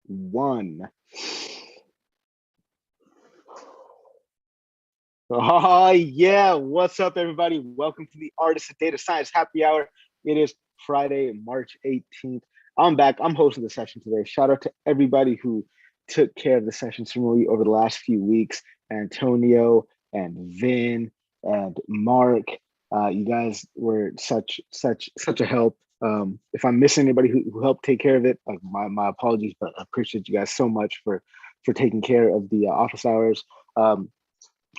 one. Oh yeah, what's up everybody? Welcome to the Artist of Data Science Happy Hour. It is Friday, March 18th. I'm back. I'm hosting the session today. Shout out to everybody who took care of the sessions for me over the last few weeks. Antonio and Vin and Mark. You guys were such a help. If I'm missing anybody who helped take care of it, like my apologies, but I appreciate you guys so much for taking care of the office hours.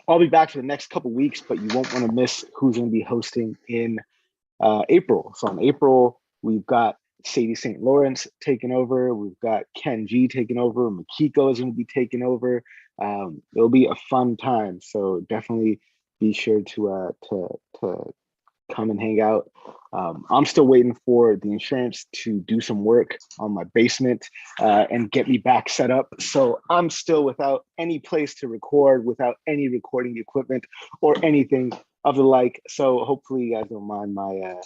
I'll be back for the next couple weeks, but you won't want to miss who's going to be hosting in April. So in April, we've got Sadie St. Lawrence taking over. We've got Ken G taking over. Makiko is going to be taking over. It'll be a fun time. So definitely be sure to come and hang out. I'm still waiting for the insurance to do some work on my basement and get me back set up. So I'm still without any place to record, without any recording equipment or anything of the like. So hopefully you guys don't mind my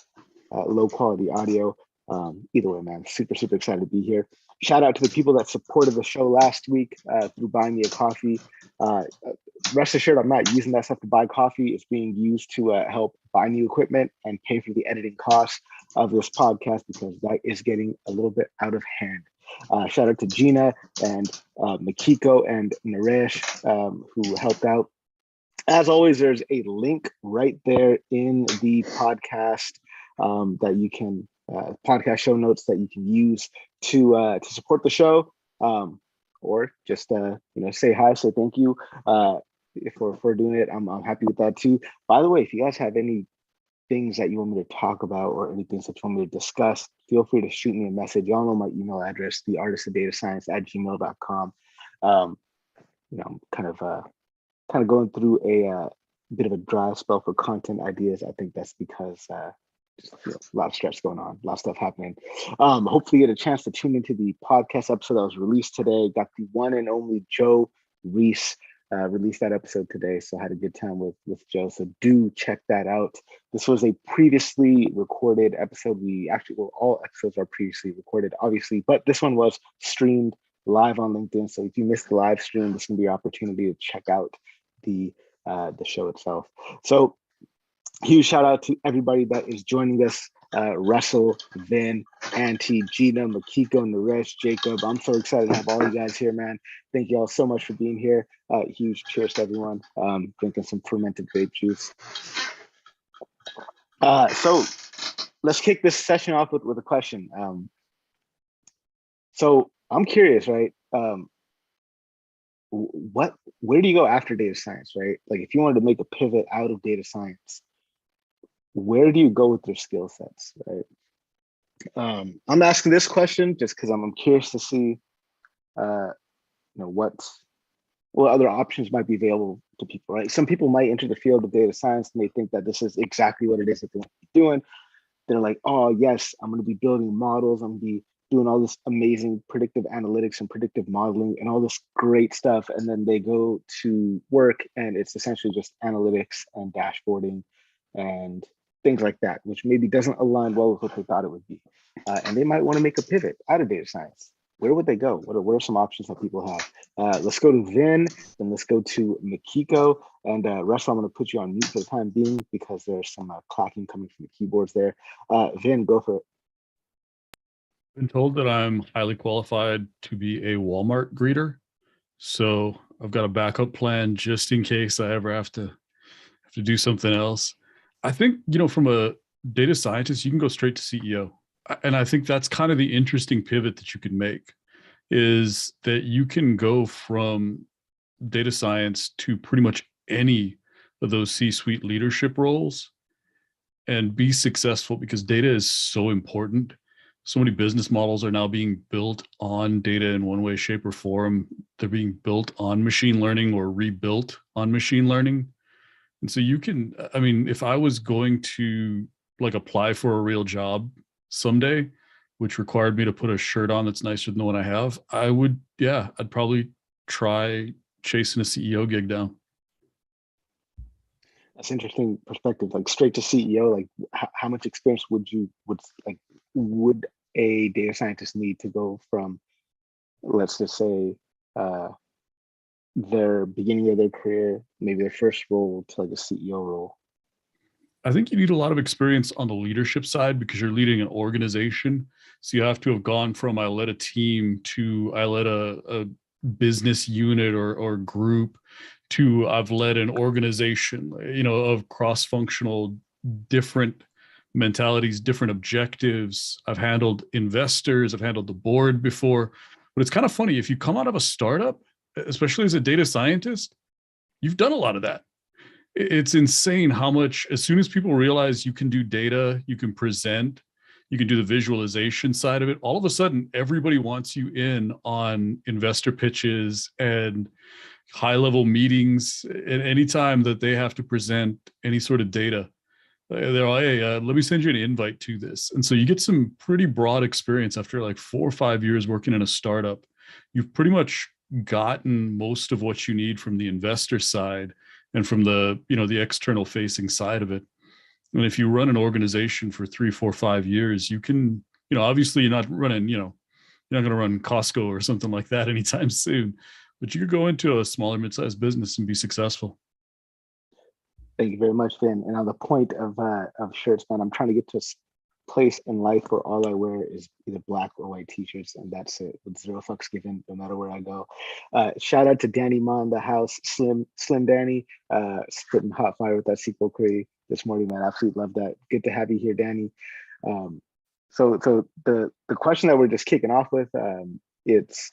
low quality audio. Either way, man, super excited to be here. Shout out to the people that supported the show last week through buying me a coffee. Rest assured, I'm not using that stuff to buy coffee. It's being used to help buy new equipment and pay for the editing costs of this podcast because that is getting a little bit out of hand. Shout out to Gina and Makiko and Naresh who helped out. As always, there's a link right there in the podcast that you can podcast show notes that you can use to support the show, or just say hi, say thank you for doing it. I'm happy with that too. By the way, if you guys have any things that you want me to talk about or anything that you want me to discuss, feel free to shoot me a message. Y'all know my email address, theartistofdatascience@gmail.com. I'm kind of going through a bit of a dry spell for content ideas. I think that's because just a lot of stress going on, a lot of stuff happening. Hopefully you get a chance to tune into the podcast episode that was released today. Got the one and only Joe Reese released that episode today. So I had a good time with Joe. So do check that out. This was a previously recorded episode. All episodes are previously recorded, obviously, but this one was streamed live on LinkedIn. So if you missed the live stream, this can be your opportunity to check out the show itself. So huge shout out to everybody that is joining us. Russell, Vin, Auntie, Gina, Makiko, Naresh, Jacob. I'm so excited to have all you guys here, man. Thank you all so much for being here. Huge cheers to everyone. Drinking some fermented grape juice. So let's kick this session off with a question. So I'm curious, right? Where do you go after data science, right? Like if you wanted to make a pivot out of data science, where do you go with your skill sets, right? I'm asking this question just because I'm curious to see, what other options might be available to people, right? Some people might enter the field of data science and they think that this is exactly what it is that they want to be doing. They're like, oh yes, I'm going to be building models. I'm going to be doing all this amazing predictive analytics and predictive modeling and all this great stuff. And then they go to work and it's essentially just analytics and dashboarding and things like that, which maybe doesn't align well with what they thought it would be. And they might want to make a pivot out of data science. Where would they go? What are some options that people have? Let's go to Vin, then let's go to Makiko. And Russell, I'm going to put you on mute for the time being because there's some clacking coming from the keyboards there. Vin, go for it. I've been told that I'm highly qualified to be a Walmart greeter. So I've got a backup plan just in case I ever have to do something else. I think, from a data scientist, you can go straight to CEO. And I think that's kind of the interesting pivot that you can make, is that you can go from data science to pretty much any of those C-suite leadership roles and be successful because data is so important. So many business models are now being built on data in one way, shape, or form. They're being built on machine learning or rebuilt on machine learning. And so if I was going to apply for a real job someday, which required me to put a shirt on that's nicer than the one I have, I'd probably try chasing a CEO gig down. That's interesting perspective, like straight to CEO. Like how much experience would a data scientist need to go from let's just say, their beginning of their career, maybe their first role to like a CEO role? I think you need a lot of experience on the leadership side because you're leading an organization. So you have to have gone from I led a team to I led a business unit or group to I've led an organization, of cross-functional, different mentalities, different objectives. I've handled investors, I've handled the board before. But it's kind of funny if you come out of a startup, especially as a data scientist, you've done a lot of that. It's insane how much, as soon as people realize you can do data, you can present, you can do the visualization side of it, all of a sudden everybody wants you in on investor pitches and high level meetings. And anytime that they have to present any sort of data, they're like, hey, let me send you an invite to this. And so you get some pretty broad experience after like 4 or 5 years working in a startup. You've pretty much gotten most of what you need from the investor side and from the external facing side of it. And if you run an organization for 3, 4, 5 years, you can, obviously you're not running, you're not going to run Costco or something like that anytime soon, but you could go into a smaller mid-sized business and be successful. Thank you very much, Finn. And on the point of shirts, man, I'm trying to get to a place in life where all I wear is either black or white t-shirts, and that's it, with 0 fucks given, no matter where I go. Shout out to Danny Ma in the house, Slim Danny, spitting hot fire with that SQL query this morning, man. Absolutely love that. Good to have you here, Danny. So the question that we're just kicking off with, it's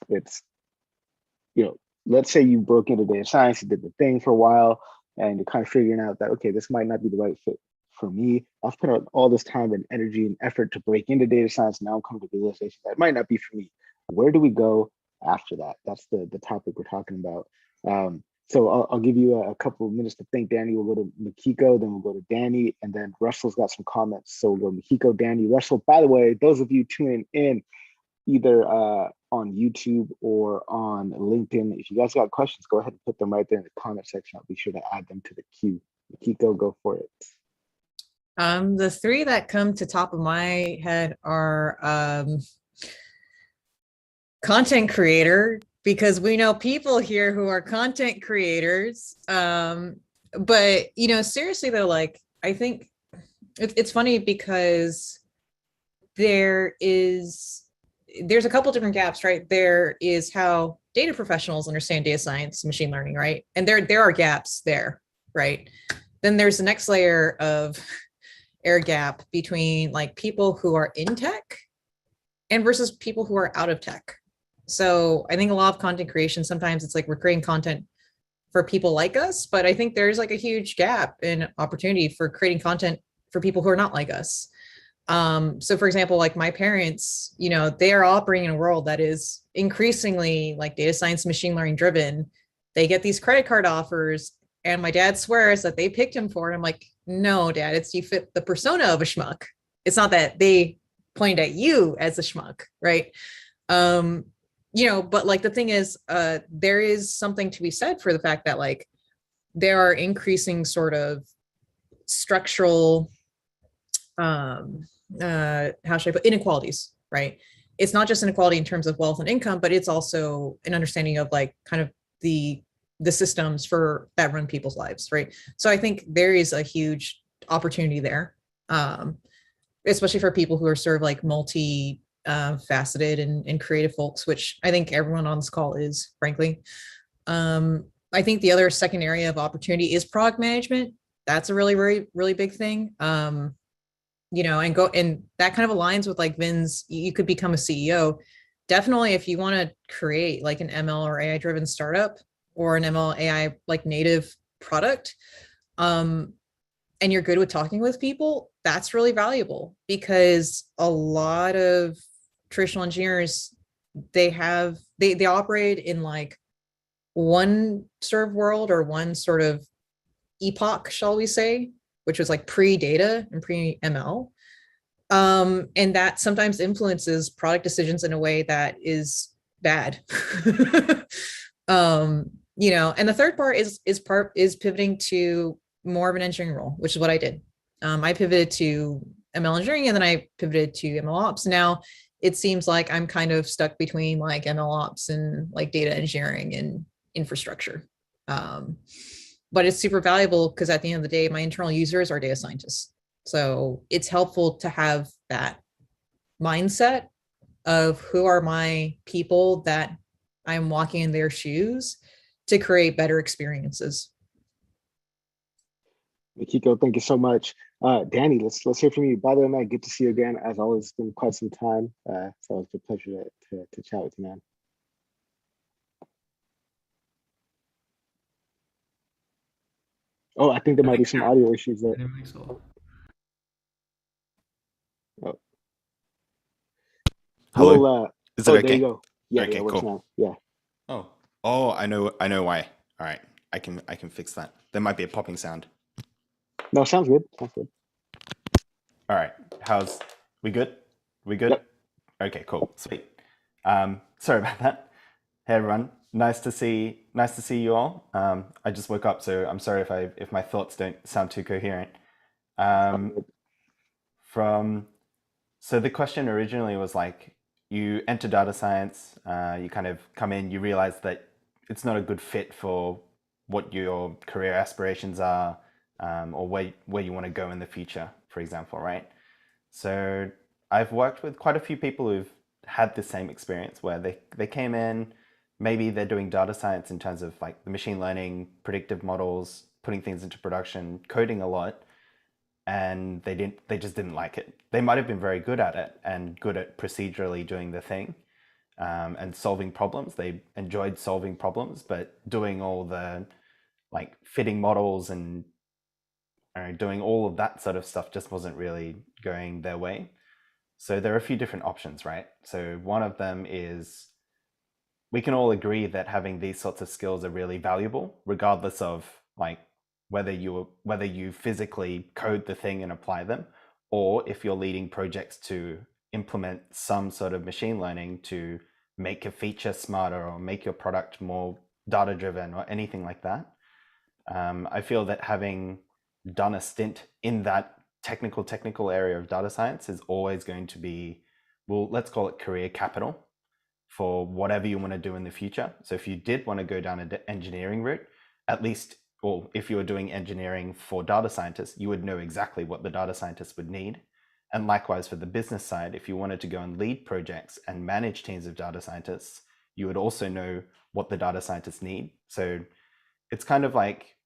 let's say you broke into data science, you did the thing for a while, and you're kind of figuring out that, okay, this might not be the right fit for me. I've put out all this time and energy and effort to break into data science. Now I'm coming to the realization that it might not be for me. Where do we go after that? That's the topic we're talking about. So I'll give you a couple of minutes to think, Danny. We'll go to Makiko, then we'll go to Danny, and then Russell's got some comments. So we'll go Makiko, Danny, Russell. By the way, those of you tuning in, either on YouTube or on LinkedIn, if you guys got questions, go ahead and put them right there in the comment section. I'll be sure to add them to the queue. Makiko, go for it. The 3 that come to top of my head are content creator, because we know people here who are content creators. But seriously though, like, I think it's funny because there's a couple different gaps, right? There is how data professionals understand data science, machine learning, right? And there are gaps there, right? Then there's the next layer of air gap between like people who are in tech and versus people who are out of tech. So I think a lot of content creation, sometimes it's like we're creating content for people like us, but I think there's like a huge gap in opportunity for creating content for people who are not like us. So for example, like my parents, they are operating in a world that is increasingly like data science, machine learning driven. They get these credit card offers and my dad swears that they picked him for it. I'm like, no, Dad, it's you fit the persona of a schmuck. It's not that they point at you as a schmuck, right? But like the thing is, there is something to be said for the fact that like there are increasing sort of structural how should I put inequalities, right? It's not just inequality in terms of wealth and income, but it's also an understanding of like kind of the systems that run people's lives, right? So I think there is a huge opportunity there, especially for people who are sort of like multi faceted and creative folks, which I think everyone on this call is, frankly. I think the other second area of opportunity is product management. That's a really, really, really big thing. And that kind of aligns with like Vin's, you could become a CEO. Definitely, if you want to create like an ML or AI driven startup or an ML AI like native product, and you're good with talking with people, that's really valuable because a lot of traditional engineers, they operate in like one sort of world or one sort of epoch, shall we say, which was like pre-data and pre-ML. And that sometimes influences product decisions in a way that is bad. And the third part is pivoting to more of an engineering role, which is what I did. I pivoted to ML engineering and then I pivoted to ML ops. Now, it seems like I'm kind of stuck between like ML ops and like data engineering and infrastructure. But it's super valuable because at the end of the day, my internal users are data scientists. So it's helpful to have that mindset of who are my people that I'm walking in their shoes to create better experiences. Mikiko, thank you so much. Danny, let's hear from you. By the way, man, good to see you again. As always, it's been quite some time. So it's a pleasure to chat with you, man. Oh, I think there might be some audio issues there. Oh. Hello. Well, Is it oh, okay? there you go. Yeah, Okay, yeah, works cool. now. Yeah. Oh, I know why. All right, I can fix that. There might be a popping sound. No, sounds good. Sounds good. All right, we good? We good? Yep. Okay, cool, sweet. Sorry about that. Hey everyone, nice to see you all. I just woke up, so I'm sorry if my thoughts don't sound too coherent. So the question originally was like, you enter data science, you kind of come in, you realize that it's not a good fit for what your career aspirations are, or where you want to go in the future, for example, right? So I've worked with quite a few people who've had the same experience where they came in, maybe they're doing data science in terms of like the machine learning, predictive models, putting things into production, coding a lot, and they just didn't like it. They might have been very good at it and good at procedurally doing the thing, and solving problems. They enjoyed solving problems, but doing all the like fitting models and doing all of that sort of stuff just wasn't really going their way. So there are a few different options, right? So one of them is, we can all agree that having these sorts of skills are really valuable, regardless of like whether you physically code the thing and apply them, or if you're leading projects to implement some sort of machine learning to make a feature smarter or make your product more data driven or anything like that. I feel that having done a stint in that technical area of data science is always going to be, well, let's call it career capital for whatever you want to do in the future. So if you did want to go down an engineering route, at least, or if you were doing engineering for data scientists, you would know exactly what the data scientists would need. And likewise for the business side, if you wanted to go and lead projects and manage teams of data scientists, you would also know what the data scientists need. So it's kind of like,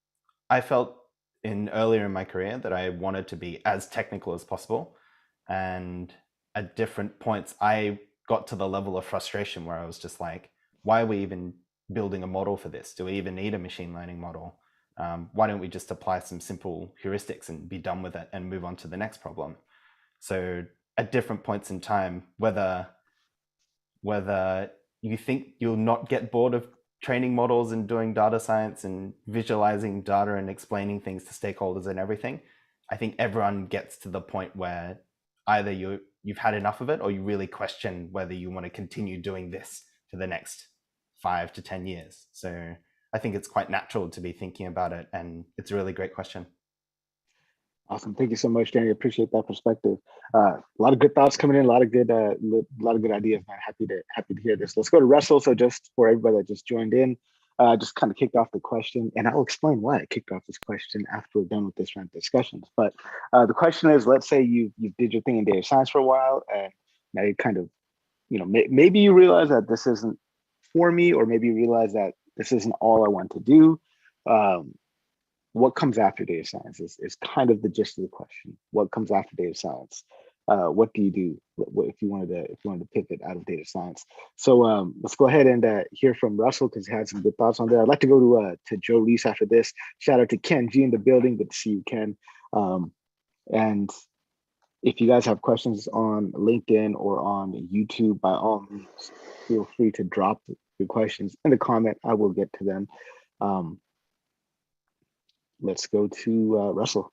I felt earlier in my career that I wanted to be as technical as possible. And at different points, I got to the level of frustration where I was just like, why are we even building a model for this? Do we even need a machine learning model? Why don't we just apply some simple heuristics and be done with it and move on to the next problem? So at different points in time, whether you think you'll not get bored of training models and doing data science and visualizing data and explaining things to stakeholders and everything, I think everyone gets to the point where either you've had enough of it, or you really question whether you want to continue doing this for the next 5 to 10 years. So I think it's quite natural to be thinking about it, and it's a really great question. Awesome. Thank you so much, Danny. Appreciate that perspective. A lot of good thoughts coming in, a lot of good ideas, man. Happy to hear this. Let's go to Russell. So just for everybody that just joined in, just kind of kicked off the question, and I'll explain why I kicked off this question after we're done with this round of discussions. But the question is, let's say you did your thing in data science for a while, and now you kind of, maybe you realize that this isn't for me, or maybe you realize that this isn't all I want to do. What comes after data science is kind of the gist of the question. What comes after data science? What do you do if you wanted to pivot out of data science? So let's go ahead and hear from Russell, because he had some good thoughts on there. I'd like to go to Joe Reese after this. Shout out to Ken G in the building. Good to see you, Ken. And if you guys have questions on LinkedIn or on YouTube, by all means, feel free to drop your questions in the comment. I will get to them. Let's go to Russell.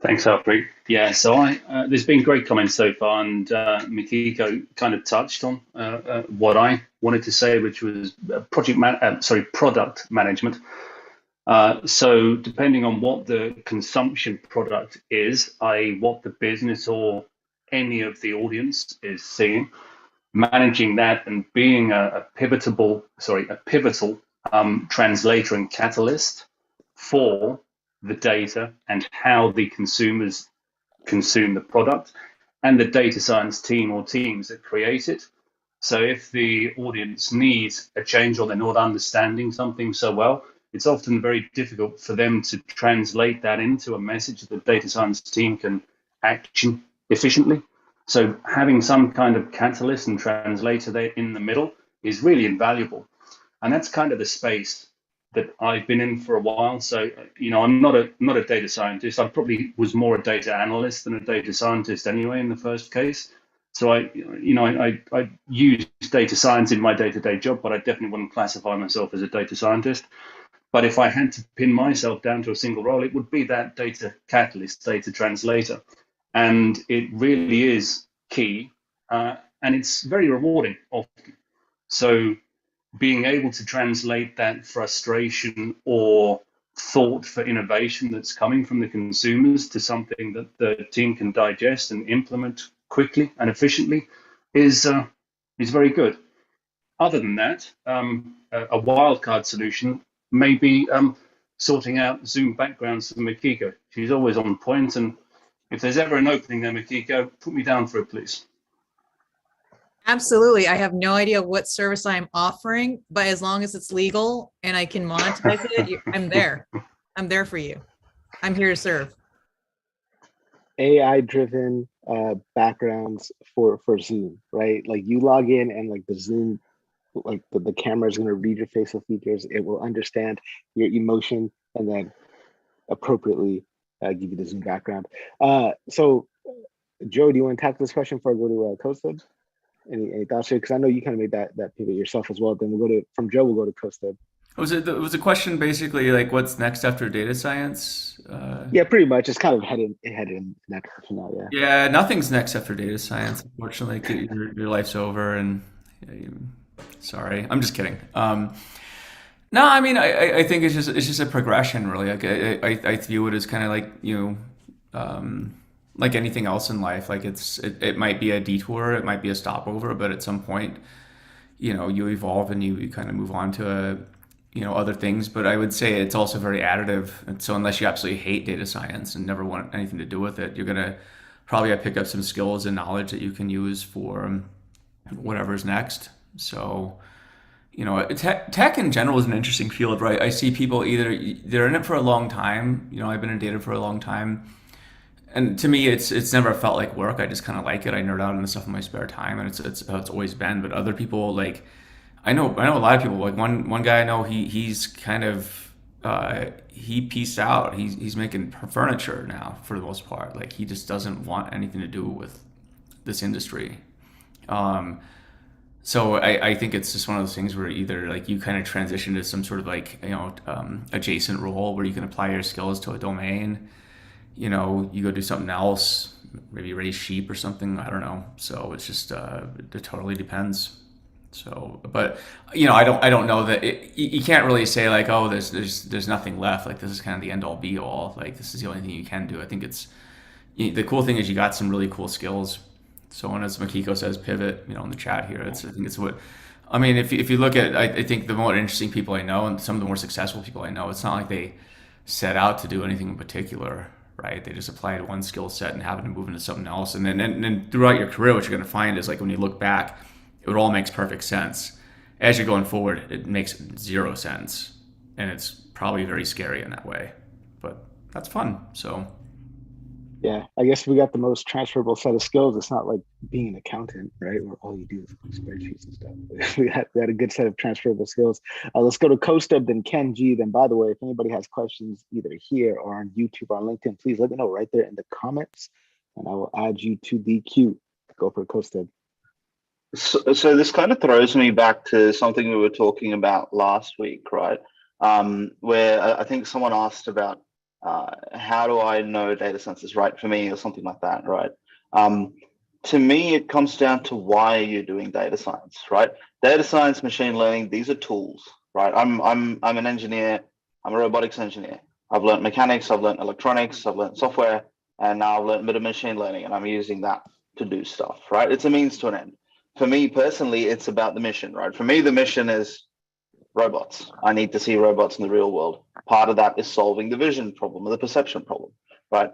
Thanks, Harpreet. Yeah, so there's been great comments so far, and Mikiko kind of touched on what I wanted to say, which was product management. So depending on what the consumption product is, i.e. what the business or any of the audience is seeing, managing that and being a pivotal translator and catalyst for the data and how the consumers consume the product and the data science team or teams that create it. So if the audience needs a change or they're not understanding something so well, it's often very difficult for them to translate that into a message that the data science team can action efficiently. So having some kind of catalyst and translator there in the middle is really invaluable. And that's kind of the space that I've been in for a while. So, I'm not a data scientist. I probably was more a data analyst than a data scientist anyway in the first case. So I use data science in my day-to-day job, but I definitely wouldn't classify myself as a data scientist. But if I had to pin myself down to a single role, it would be that data catalyst, data translator. And it really is key, and it's very rewarding often. So being able to translate that frustration or thought for innovation that's coming from the consumers to something that the team can digest and implement quickly and efficiently is very good. Other than that, a wildcard solution may be sorting out Zoom backgrounds for Makiko. She's always on point, and if there's ever an opening there, Makiko, put me down for it, please. Absolutely. I have no idea what service I'm offering, but as long as it's legal and I can monetize it, I'm there. I'm there for you. I'm here to serve. AI-driven backgrounds for Zoom, right? Like you log in and like the Zoom, like the camera is going to read your facial features. It will understand your emotion and then appropriately give you the Zoom background. So, Joe, do you want to tackle this question before I go to Costa? Any thoughts here? Because I know you kind of made that pivot yourself as well. Then we'll go to Joe. We'll go to Costa. Was a question basically like what's next after data science? Yeah, pretty much. It's kind of headed in that direction now. Yeah. Yeah, nothing's next after data science. Unfortunately, your life's over, and sorry, I'm just kidding. No, I mean, I think it's just a progression, really. Like I view it as kind of like like anything else in life. Like it might be a detour, it might be a stopover, but at some point, you evolve and you kind of move on to other things. But I would say it's also very additive. And so unless you absolutely hate data science and never want anything to do with it, you're gonna probably pick up some skills and knowledge that you can use for whatever's next. So. Tech in general is an interesting field, right? I see people either they're in it for a long time. I've been in data for a long time, and to me, it's never felt like work. I just kind of like it. I nerd out on the stuff in my spare time, and it's how it's always been. But other people, like I know a lot of people. Like one guy I know, he's kind of he pieced out. He's making furniture now for the most part. Like he just doesn't want anything to do with this industry. So I think it's just one of those things where either like you kind of transition to some sort of like adjacent role where you can apply your skills to a domain. You go do something else, maybe raise sheep or something. I don't know. So it's just it totally depends. So, but I don't know that you can't really say like, oh, there's nothing left. Like this is kind of the end all be all. Like this is the only thing you can do. I think it's the cool thing is you got some really cool skills. So when as Makiko says pivot, in the chat here, I think it's what, I mean, if you look at, I think the more interesting people I know and some of the more successful people I know, it's not like they set out to do anything in particular, right? They just applied one skill set and happened to move into something else. And then throughout your career, what you're going to find is like when you look back, it all makes perfect sense. As you're going forward, it makes zero sense. And it's probably very scary in that way, but that's fun. So. Yeah, I guess we got the most transferable set of skills. It's not like being an accountant, right? Where all you do is spreadsheets and stuff. We had a good set of transferable skills. Let's go to Costa, then Ken G. Then, by the way, if anybody has questions either here or on YouTube or on LinkedIn, please let me know right there in the comments, and I will add you to the queue. Go for Costa. So this kind of throws me back to something we were talking about last week, right? Where I think someone asked about how do I know data science is right for me or something like that, right? To me, it comes down to why you're doing data science, right? Data science, machine learning, these are tools, right? I'm an engineer. I'm a robotics engineer. I've learned mechanics. I've learned electronics. I've learned software, and now I've learned a bit of machine learning, and I'm using that, to do stuff, right? It's a means to an end. For me personally, it's about the mission, right? For me, the mission is robots. I need to see robots in the real world. Part of that is solving the vision problem or the perception problem, right?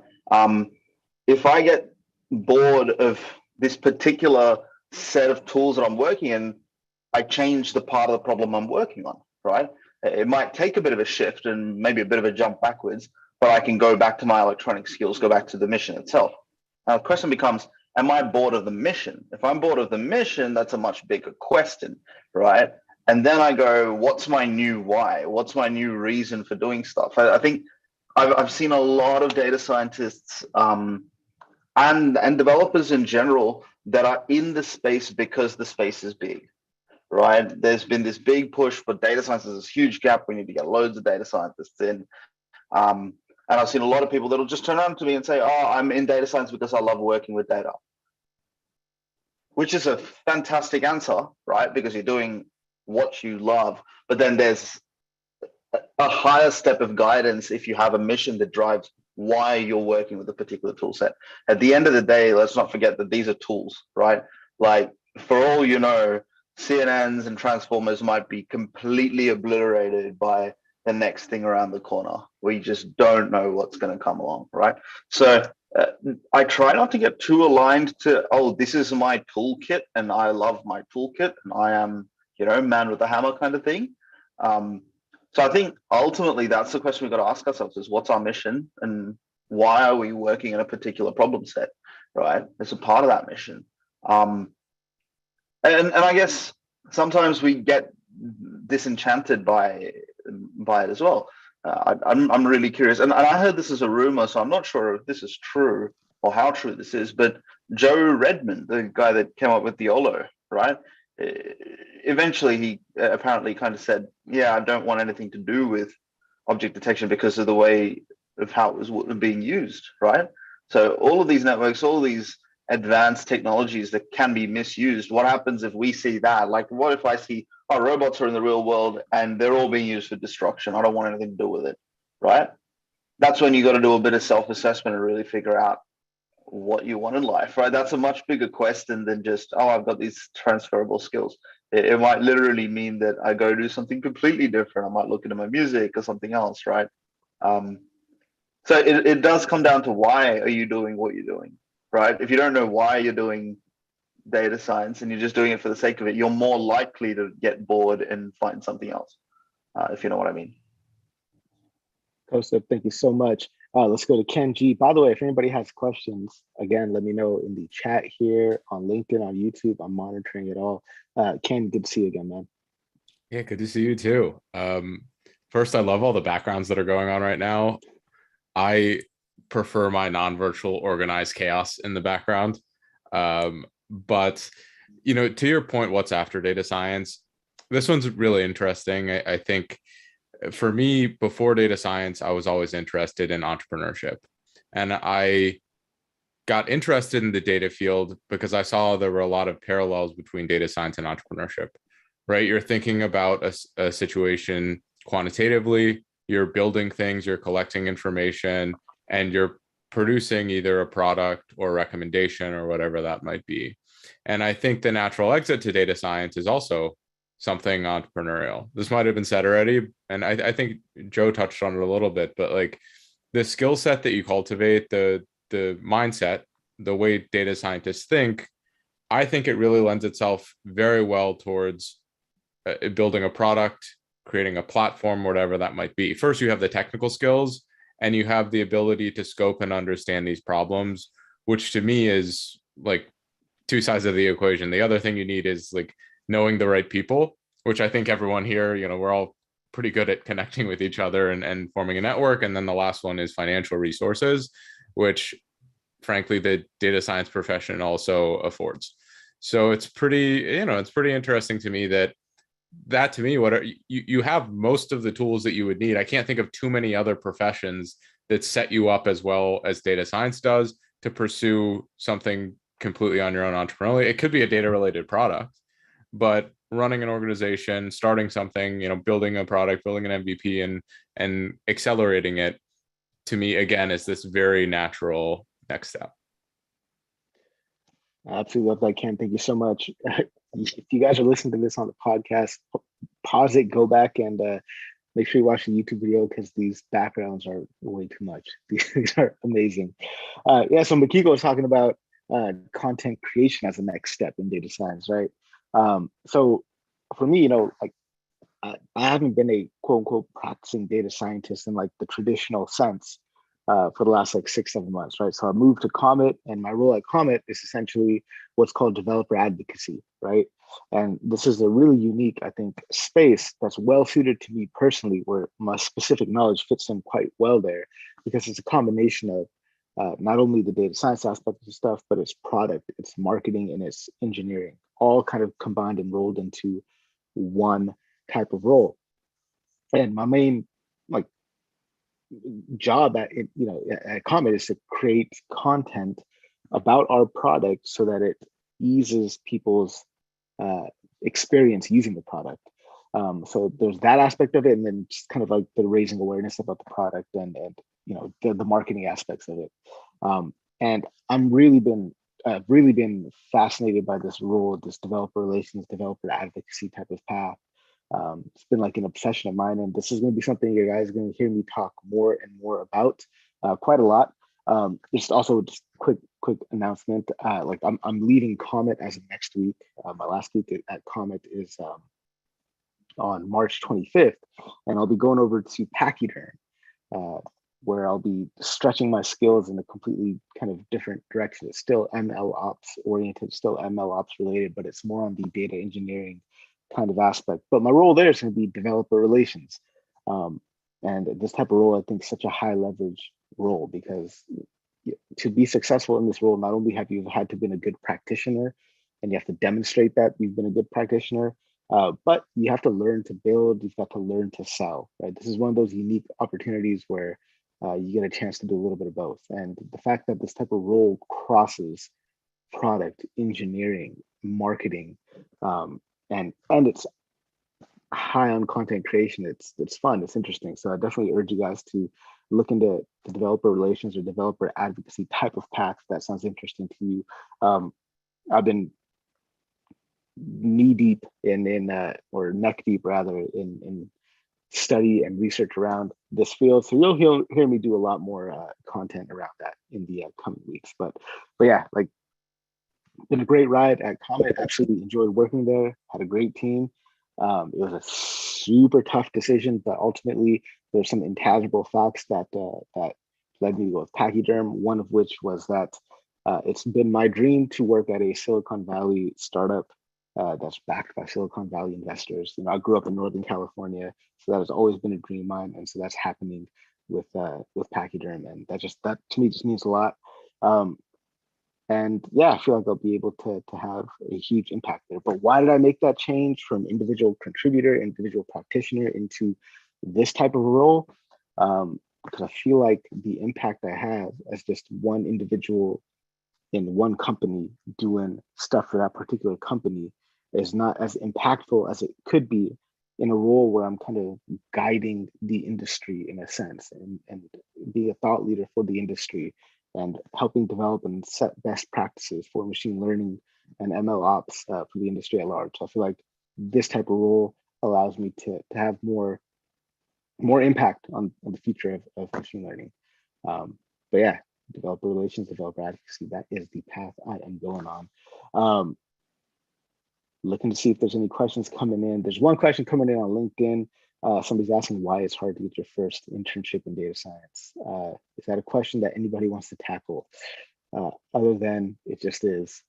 If I get bored of this particular set of tools that I'm working in, I change the part of the problem I'm working on, right? It might take a bit of a shift and maybe a bit of a jump backwards, but I can go back to my electronic skills, go back to the mission itself. Now, the question becomes, am I bored of the mission? If I'm bored of the mission, that's a much bigger question, right? And then I go, what's my new why? What's my new reason for doing stuff? I think I've seen a lot of data scientists and developers in general that are in the space because the space is big, right? There's been this big push for data science. There's this huge gap. We need to get loads of data scientists in. And I've seen a lot of people that'll just turn around to me and say, oh, I'm in data science because I love working with data, which is a fantastic answer, right? Because you're doing what you love. But then there's a higher step of guidance if you have a mission that drives why you're working with a particular tool set. At the end of the day, let's not forget that these are tools, right? Like, for all you know, CNNs and transformers might be completely obliterated by the next thing around the corner. We just don't know what's going to come along, right? So I try not to get too aligned to, oh, this is my toolkit and I love my toolkit and I am, man with a hammer kind of thing. So I think ultimately that's the question we've got to ask ourselves is, what's our mission and why are we working in a particular problem set, right? It's a part of that mission. And I guess sometimes we get disenchanted by it as well. I'm really curious, and I heard this is a rumor, so I'm not sure if this is true or how true this is, but Joe Redmond, the guy that came up with the YOLO, right? Eventually he apparently kind of said, yeah, I don't want anything to do with object detection because of the way of how it was being used, right? So all of these networks, all these advanced technologies that can be misused, what happens if we see that? Like, what if I see, oh, robots are in the real world and they're all being used for destruction? I don't want anything to do with it, right? That's when you got to do a bit of self-assessment and really figure out what you want in life, right? That's a much bigger question than just, oh, I've got these transferable skills. It might literally mean that I go do something completely different. I might look into my music or something else, right? So it does come down to, why are you doing what you're doing, right? If you don't know why you're doing data science and you're just doing it for the sake of it, you're more likely to get bored and find something else, if you know what I mean. Kosep, thank you so much. Let's go to Ken G. By the way, if anybody has questions, again, let me know in the chat here, on LinkedIn, on YouTube. I'm monitoring it all. Ken, good to see you again, man. Yeah, good to see you too. First, I love all the backgrounds that are going on right now. I prefer my non-virtual organized chaos in the background. But, to your point, what's after data science? This one's really interesting. I think for me, before data science, I was always interested in entrepreneurship. And I got interested in the data field because I saw there were a lot of parallels between data science and entrepreneurship, right? You're thinking about a situation quantitatively, you're building things, you're collecting information, and you're producing either a product or recommendation or whatever that might be. And I think the natural exit to data science is also something entrepreneurial. This might have been said already, and I think Joe touched on it a little bit, but like the skill set that you cultivate, the mindset, the way data scientists think, I think it really lends itself very well towards building a product, creating a platform, whatever that might be. First, you have the technical skills and you have the ability to scope and understand these problems, which to me is like two sides of the equation. The other thing you need is like knowing the right people, which I think everyone here, we're all pretty good at connecting with each other and forming a network. And then the last one is financial resources, which frankly, the data science profession also affords. So it's pretty, it's pretty interesting to me that to me, you have most of the tools that you would need. I can't think of too many other professions that set you up as well as data science does to pursue something completely on your own entrepreneurially. It could be a data related product, but running an organization, starting something, building a product, building an MVP and accelerating it, to me, again, is this very natural next step. I absolutely love that, Ken. Thank you so much. If you guys are listening to this on the podcast, pause it, go back, and make sure you watch the YouTube video because these backgrounds are way too much. These are amazing. Yeah, so Makiko was talking about content creation as the next step in data science, right? So for me, like I haven't been a quote unquote practicing data scientist in like the traditional sense for the last like 6, 7 months, right? So I moved to Comet, and my role at Comet is essentially what's called developer advocacy, right? And this is a really unique, I think, space that's well suited to me personally, where my specific knowledge fits in quite well there, because it's a combination of not only the data science aspect of stuff, but its product, its marketing, and its engineering, all kind of combined and rolled into one type of role. And my main like job at it, at Comet is to create content about our product so that it eases people's experience using the product. So there's that aspect of it, and then just kind of like the raising awareness about the product and the marketing aspects of it. And I've really been fascinated by this role, this developer relations, developer advocacy type of path. It's been like an obsession of mine, and this is going to be something you guys are going to hear me talk more and more about quite a lot. Just also just quick announcement. Like I'm leaving Comet as of next week. My last week at Comet is on March 25th, and I'll be going over to Pachyderm, where I'll be stretching my skills in a completely kind of different direction. It's still ML ops oriented, still ML ops related, but it's more on the data engineering kind of aspect. But my role there is going to be developer relations. And this type of role, I think, is such a high leverage role, because to be successful in this role, not only have you had to been a good practitioner, and you have to demonstrate that you've been a good practitioner, but you have to learn to build, you've got to learn to sell, right? This is one of those unique opportunities where you get a chance to do a little bit of both. And the fact that this type of role crosses product, engineering, marketing, and it's high on content creation, it's fun, it's interesting. So I definitely urge you guys to look into the developer relations or developer advocacy type of path that sounds interesting to you. I've been knee deep or neck deep rather in study and research around this field, so you'll hear me do a lot more content around that in the coming weeks. But yeah, like, been a great ride at Comet. Absolutely enjoyed working there. Had a great team. It was a super tough decision, but ultimately there's some intangible facts that led me to go with Pachyderm. One of which was that it's been my dream to work at a Silicon Valley startup that's backed by Silicon Valley investors. I grew up in Northern California, so that has always been a dream of mine, and so that's happening with Pachyderm, and that to me just means a lot. And yeah, I feel like I'll be able to have a huge impact there. But why did I make that change from individual contributor, individual practitioner into this type of role? Because I feel like the impact I have as just one individual in one company doing stuff for that particular company is not as impactful as it could be in a role where I'm kind of guiding the industry in a sense, and being a thought leader for the industry, and helping develop and set best practices for machine learning and ML ops for the industry at large. So I feel like this type of role allows me to have more impact on the future of machine learning. But yeah, developer relations, developer advocacy, that is the path I am going on. Looking to see if there's any questions coming in. There's one question coming in on LinkedIn. Somebody's asking why it's hard to get your first internship in data science. Is that a question that anybody wants to tackle? Other than it just is.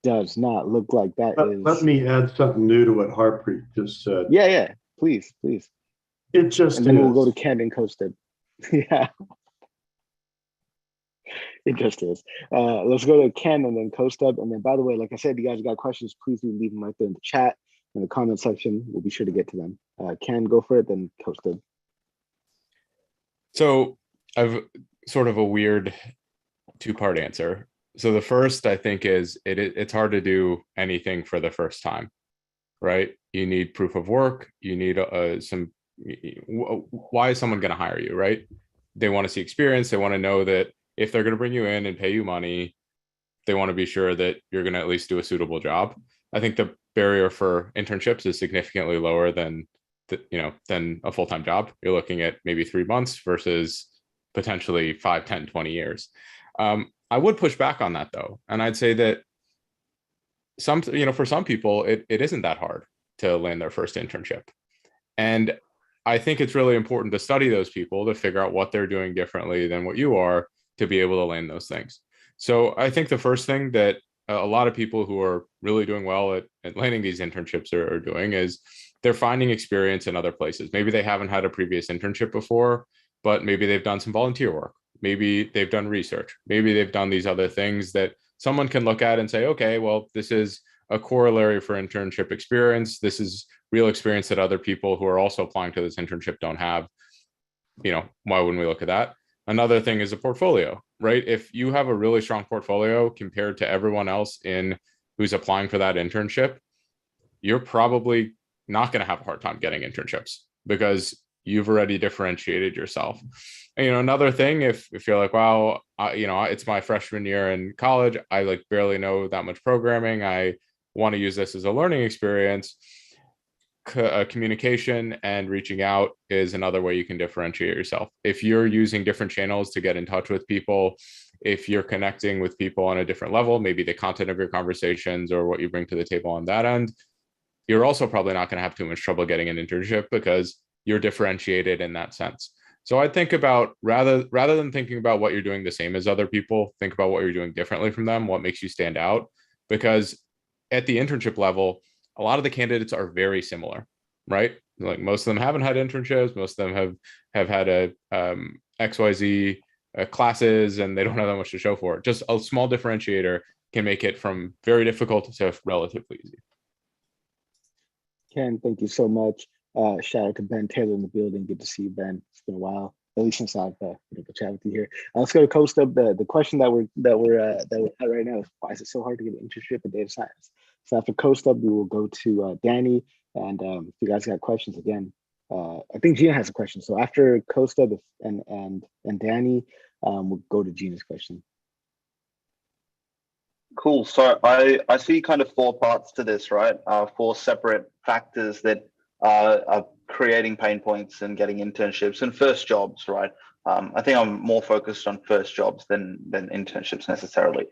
Does not look like that is. Let me add something new to what Harpreet just said. Yeah, please. It just and then is. We'll go to Ken and Coasted. Yeah. It just is. Let's go to Ken and then Coasted. And then, by the way, like I said, you guys got questions, please do leave them right there in the chat, in the comment section. We'll be sure to get to them. Ken, go for it, then Coasted. So I've sort of a weird two-part answer. So the first, I think, is it's hard to do anything for the first time, right? You need proof of work. You need why is someone going to hire you, right? They want to see experience. They want to know that if they're going to bring you in and pay you money, they want to be sure that you're going to at least do a suitable job. I think the barrier for internships is significantly lower than a full-time job. You're looking at maybe 3 months versus potentially 5, 10, 20 years. I would push back on that though. And I'd say that for some people, it isn't that hard to land their first internship. And I think it's really important to study those people to figure out what they're doing differently than what you are to be able to land those things. So I think the first thing that a lot of people who are really doing well at landing these internships are doing is they're finding experience in other places. Maybe they haven't had a previous internship before, but maybe they've done some volunteer work. Maybe they've done research. Maybe they've done these other things that someone can look at and say, okay, well, this is a corollary for internship experience. This is real experience that other people who are also applying to this internship don't have. Why wouldn't we look at that? Another thing is a portfolio, right? If you have a really strong portfolio compared to everyone else who's applying for that internship, you're probably not going to have a hard time getting internships because you've already differentiated yourself. And, another thing, if you're like, wow, it's my freshman year in college, I barely know that much programming, I want to use this as a learning experience, communication and reaching out is another way you can differentiate yourself. If you're using different channels to get in touch with people, if you're connecting with people on a different level, maybe the content of your conversations or what you bring to the table on that end, you're also probably not going to have too much trouble getting an internship because you're differentiated in that sense. So I think about rather than thinking about what you're doing the same as other people, think about what you're doing differently from them, what makes you stand out. Because at the internship level, a lot of the candidates are very similar, right? Like most of them haven't had internships, most of them have had XYZ classes, and they don't have that much to show for it. Just a small differentiator can make it from very difficult to relatively easy. Ken, thank you so much. Shout out to Ben Taylor in the building. Good to see you, Ben. It's been a while, at least since I've been able to chat with you here. Let's go to CoStub. The question that we're at right now is, why is it so hard to get an internship in data science? So after CoStub, we will go to Danny, and if you guys got questions again, I think Gina has a question. So after CoStub and Danny, we'll go to Gina's question. Cool. So I see kind of 4 parts to this, right? 4 separate factors that are creating pain points and getting internships and first jobs, right? I think I'm more focused on first jobs than internships necessarily.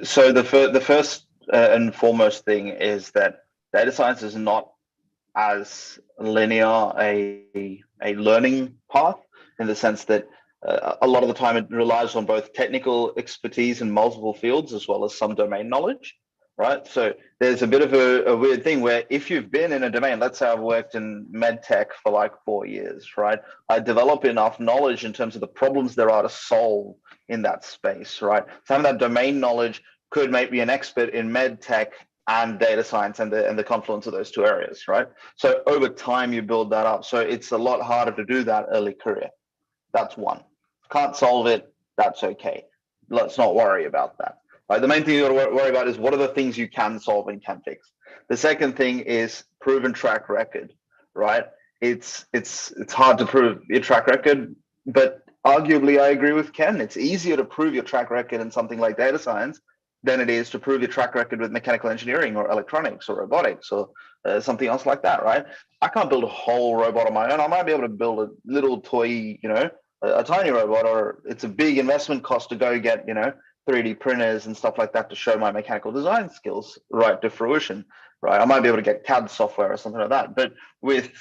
So the first and foremost thing is that data science is not as linear a learning path, in the sense that a lot of the time it relies on both technical expertise in multiple fields as well as some domain knowledge, right? So there's a bit of a weird thing where if you've been in a domain, let's say I've worked in med tech for like 4 years, right? I develop enough knowledge in terms of the problems there are to solve in that space, right? So having that domain knowledge could make me an expert in med tech and data science and the confluence of those 2 areas, right? So over time you build that up. So it's a lot harder to do that early career. That's one. Can't solve it, that's okay. Let's not worry about that. Right? The main thing you got to worry about is what are the things you can solve and can fix. The second thing is proven track record, right? It's hard to prove your track record, but arguably I agree with Ken. It's easier to prove your track record in something like data science than it is to prove your track record with mechanical engineering or electronics or robotics or something else like that, right? I can't build a whole robot on my own. I might be able to build a little toy, a tiny robot, or it's a big investment cost to go get, 3D printers and stuff like that to show my mechanical design skills right to fruition, right? I might be able to get CAD software or something like that. But with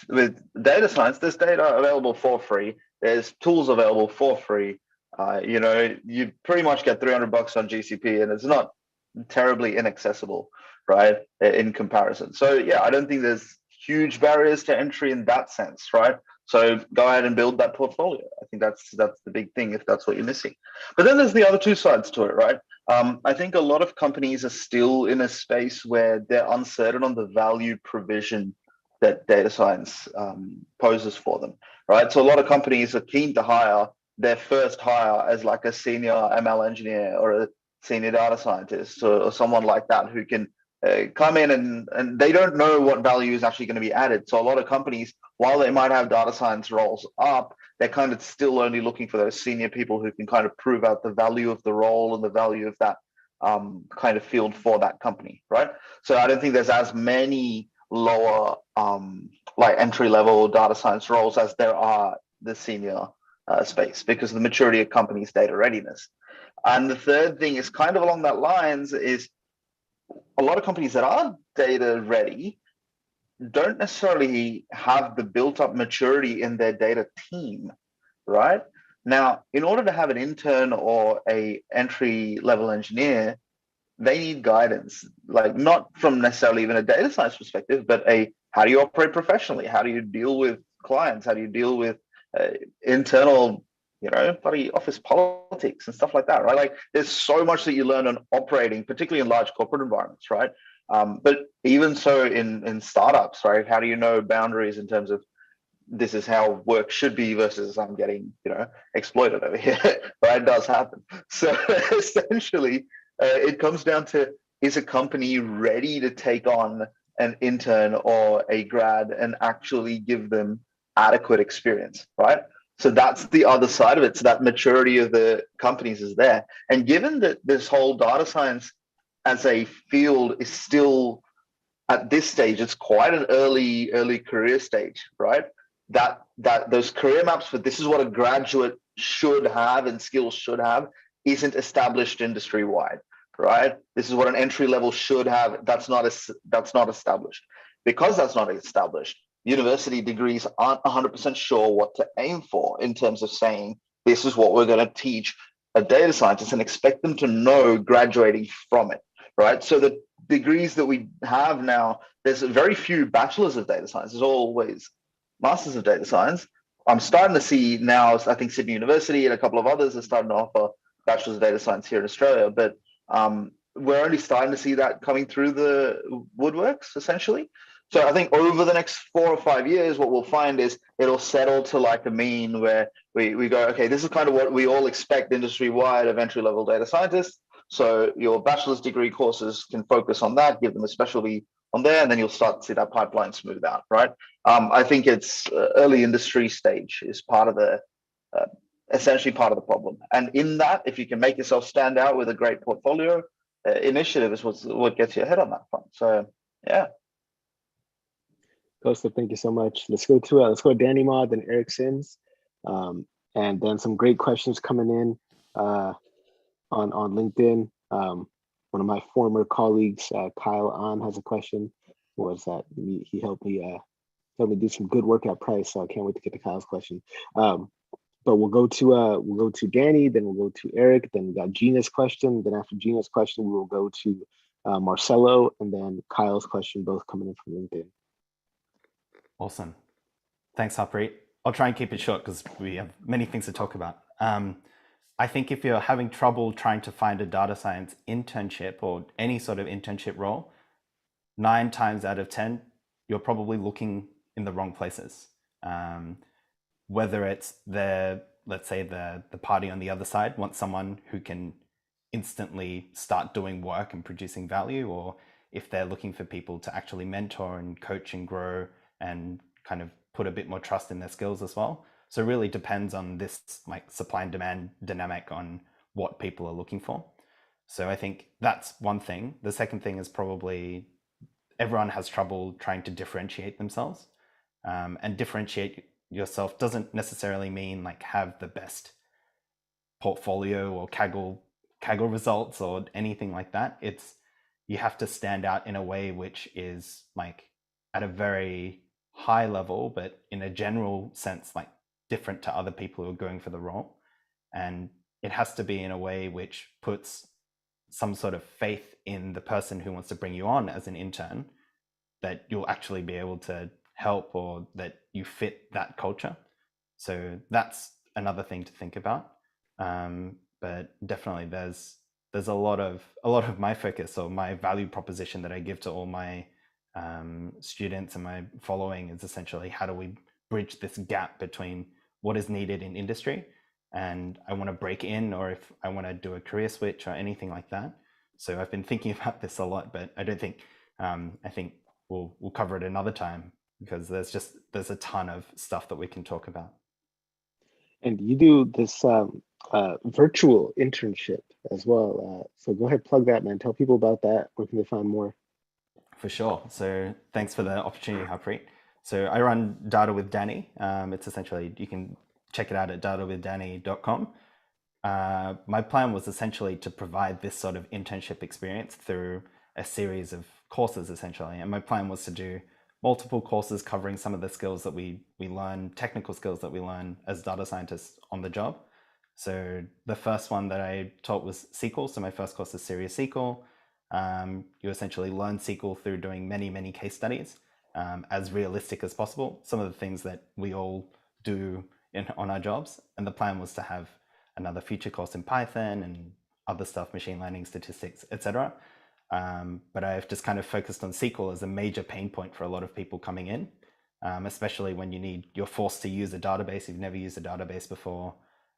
data science, there's data available for free. There's tools available for free. You pretty much get $300 on GCP, and it's not terribly inaccessible, right, in comparison. So yeah, I don't think there's huge barriers to entry in that sense, right? So go ahead and build that portfolio. I think that's the big thing if that's what you're missing. But then there's the other 2 sides to it, right? I think a lot of companies are still in a space where they're uncertain on the value provision that data science poses for them, right? So a lot of companies are keen to hire their first hire as like a senior ML engineer or a senior data scientist or someone like that who can come in and they don't know what value is actually going to be added. So a lot of companies, while they might have data science roles up, they're kind of still only looking for those senior people who can kind of prove out the value of the role and the value of that kind of field for that company, right? So I don't think there's as many lower like entry level data science roles as there are the senior space, because of the maturity of companies' data readiness. And the third thing is kind of along that lines is a lot of companies that are data ready don't necessarily have the built up maturity in their data team, right? Now, in order to have an intern or a entry level engineer, they need guidance, like not from necessarily even a data science perspective, but how do you operate professionally? How do you deal with clients? How do you deal with internal, bloody office politics and stuff like that, right? Like there's so much that you learn on operating, particularly in large corporate environments, right? But even so in startups, right? How do you know boundaries in terms of this is how work should be versus I'm getting, exploited over here, right? It does happen. So essentially, it comes down to, is a company ready to take on an intern or a grad and actually give them adequate experience, right? So that's the other side of it. So that maturity of the companies is there. And given that this whole data science as a field is still at this stage, it's quite an early career stage, right? That those career maps for this is what a graduate should have and skills should have isn't established industry wide, right? This is what an entry level should have. That's not established. Because that's not established, university degrees aren't 100% sure what to aim for in terms of saying this is what we're going to teach a data scientist and expect them to know graduating from it, right? So the degrees that we have now, there's very few bachelors of data science. There's always masters of data science. I'm starting to see now, I think Sydney University and a couple of others are starting to offer bachelors of data science here in Australia, but we're only starting to see that coming through the woodworks, essentially. So I think over the next 4 or 5 years, what we'll find is it'll settle to like a mean where we go, okay, this is kind of what we all expect industry-wide of entry-level data scientists. So your bachelor's degree courses can focus on that, give them a specialty on there, and then you'll start to see that pipeline smooth out, right? I think it's early industry stage is part of the, essentially part of the problem. And in that, if you can make yourself stand out with a great portfolio, initiative is what gets you ahead on that front. So yeah. Costa, thank you so much. Let's go to Danny Ma, then Eric Sims, and then some great questions coming in on LinkedIn. One of my former colleagues, Kyle An, has a question. Was that he helped me do some good work at Price, so I can't wait to get to Kyle's question. But we'll go to Danny, then we'll go to Eric, then we got Gina's question. Then after Gina's question, we will go to Marcelo, and then Kyle's question, both coming in from LinkedIn. Awesome. Thanks, Harpreet. I'll try and keep it short because we have many things to talk about. I think if you're having trouble trying to find a data science internship or any sort of internship role, 9 times out of 10, you're probably looking in the wrong places. Whether it's let's say the party on the other side wants someone who can instantly start doing work and producing value, or if they're looking for people to actually mentor and coach and grow and kind of put a bit more trust in their skills as well. So it really depends on this like supply and demand dynamic on what people are looking for. So I think that's one thing. The second thing is probably everyone has trouble trying to differentiate themselves. And differentiate yourself doesn't necessarily mean like have the best portfolio or Kaggle results or anything like that. It's you have to stand out in a way which is like at a very high level, but in a general sense, like different to other people who are going for the role. And it has to be in a way which puts some sort of faith in the person who wants to bring you on as an intern, that you'll actually be able to help or that you fit that culture. So that's another thing to think about. But definitely there's a lot of my focus or my value proposition that I give to all my students and my following is essentially how do we bridge this gap between what is needed in industry and I want to break in, or if I want to do a career switch or anything like that. So I've been thinking about this a lot, but I don't think I think we'll cover it another time because there's a ton of stuff that we can talk about. And you do this virtual internship as well. So go ahead, plug that, man. Tell people about that. Where can they find more? For sure. So thanks for the opportunity, Harpreet. So I run Data with Danny. It's essentially, you can check it out at datawithdanny.com. My plan was essentially to provide this sort of internship experience through a series of courses, essentially. And my plan was to do multiple courses covering some of the skills that we learn, technical skills that we learn as data scientists on the job. So the first one that I taught was SQL. So my first course is Serious SQL. You essentially learn SQL through doing many case studies, as realistic as possible. Some of the things that we all do on our jobs. And the plan was to have another future course in Python and other stuff, machine learning, statistics, etc. But I've just kind of focused on SQL as a major pain point for a lot of people coming in, especially when you're forced to use a database. You've never used a database before.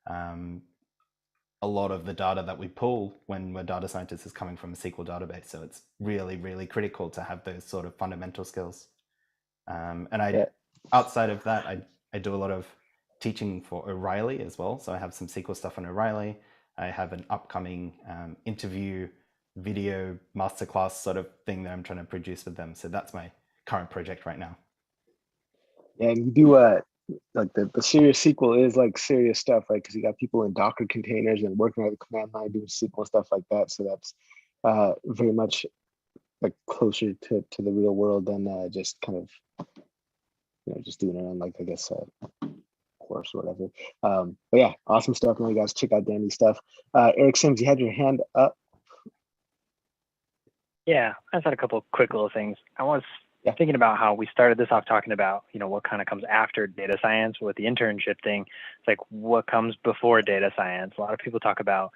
A lot of the data that we pull when we're data scientists is coming from a SQL database. So it's really critical to have those sort of fundamental skills. Outside of that, I do a lot of teaching for O'Reilly as well. So I have some SQL stuff on O'Reilly. I have an upcoming interview video masterclass sort of thing that I'm trying to produce with them. So that's my current project right now. Yeah, and you do like the serious SQL is like serious stuff, right? Because you got people in Docker containers and working on the command line doing SQL and stuff like that. So that's very much like closer to the real world than just kind of, just doing it on like, I guess, course or whatever. But yeah, awesome stuff. Now you guys check out Danny's stuff. Eric Sims, you had your hand up. Yeah, I just had a couple of quick little things. I was thinking about how we started this off talking about, what kind of comes after data science with the internship thing. It's like, what comes before data science? A lot of people talk about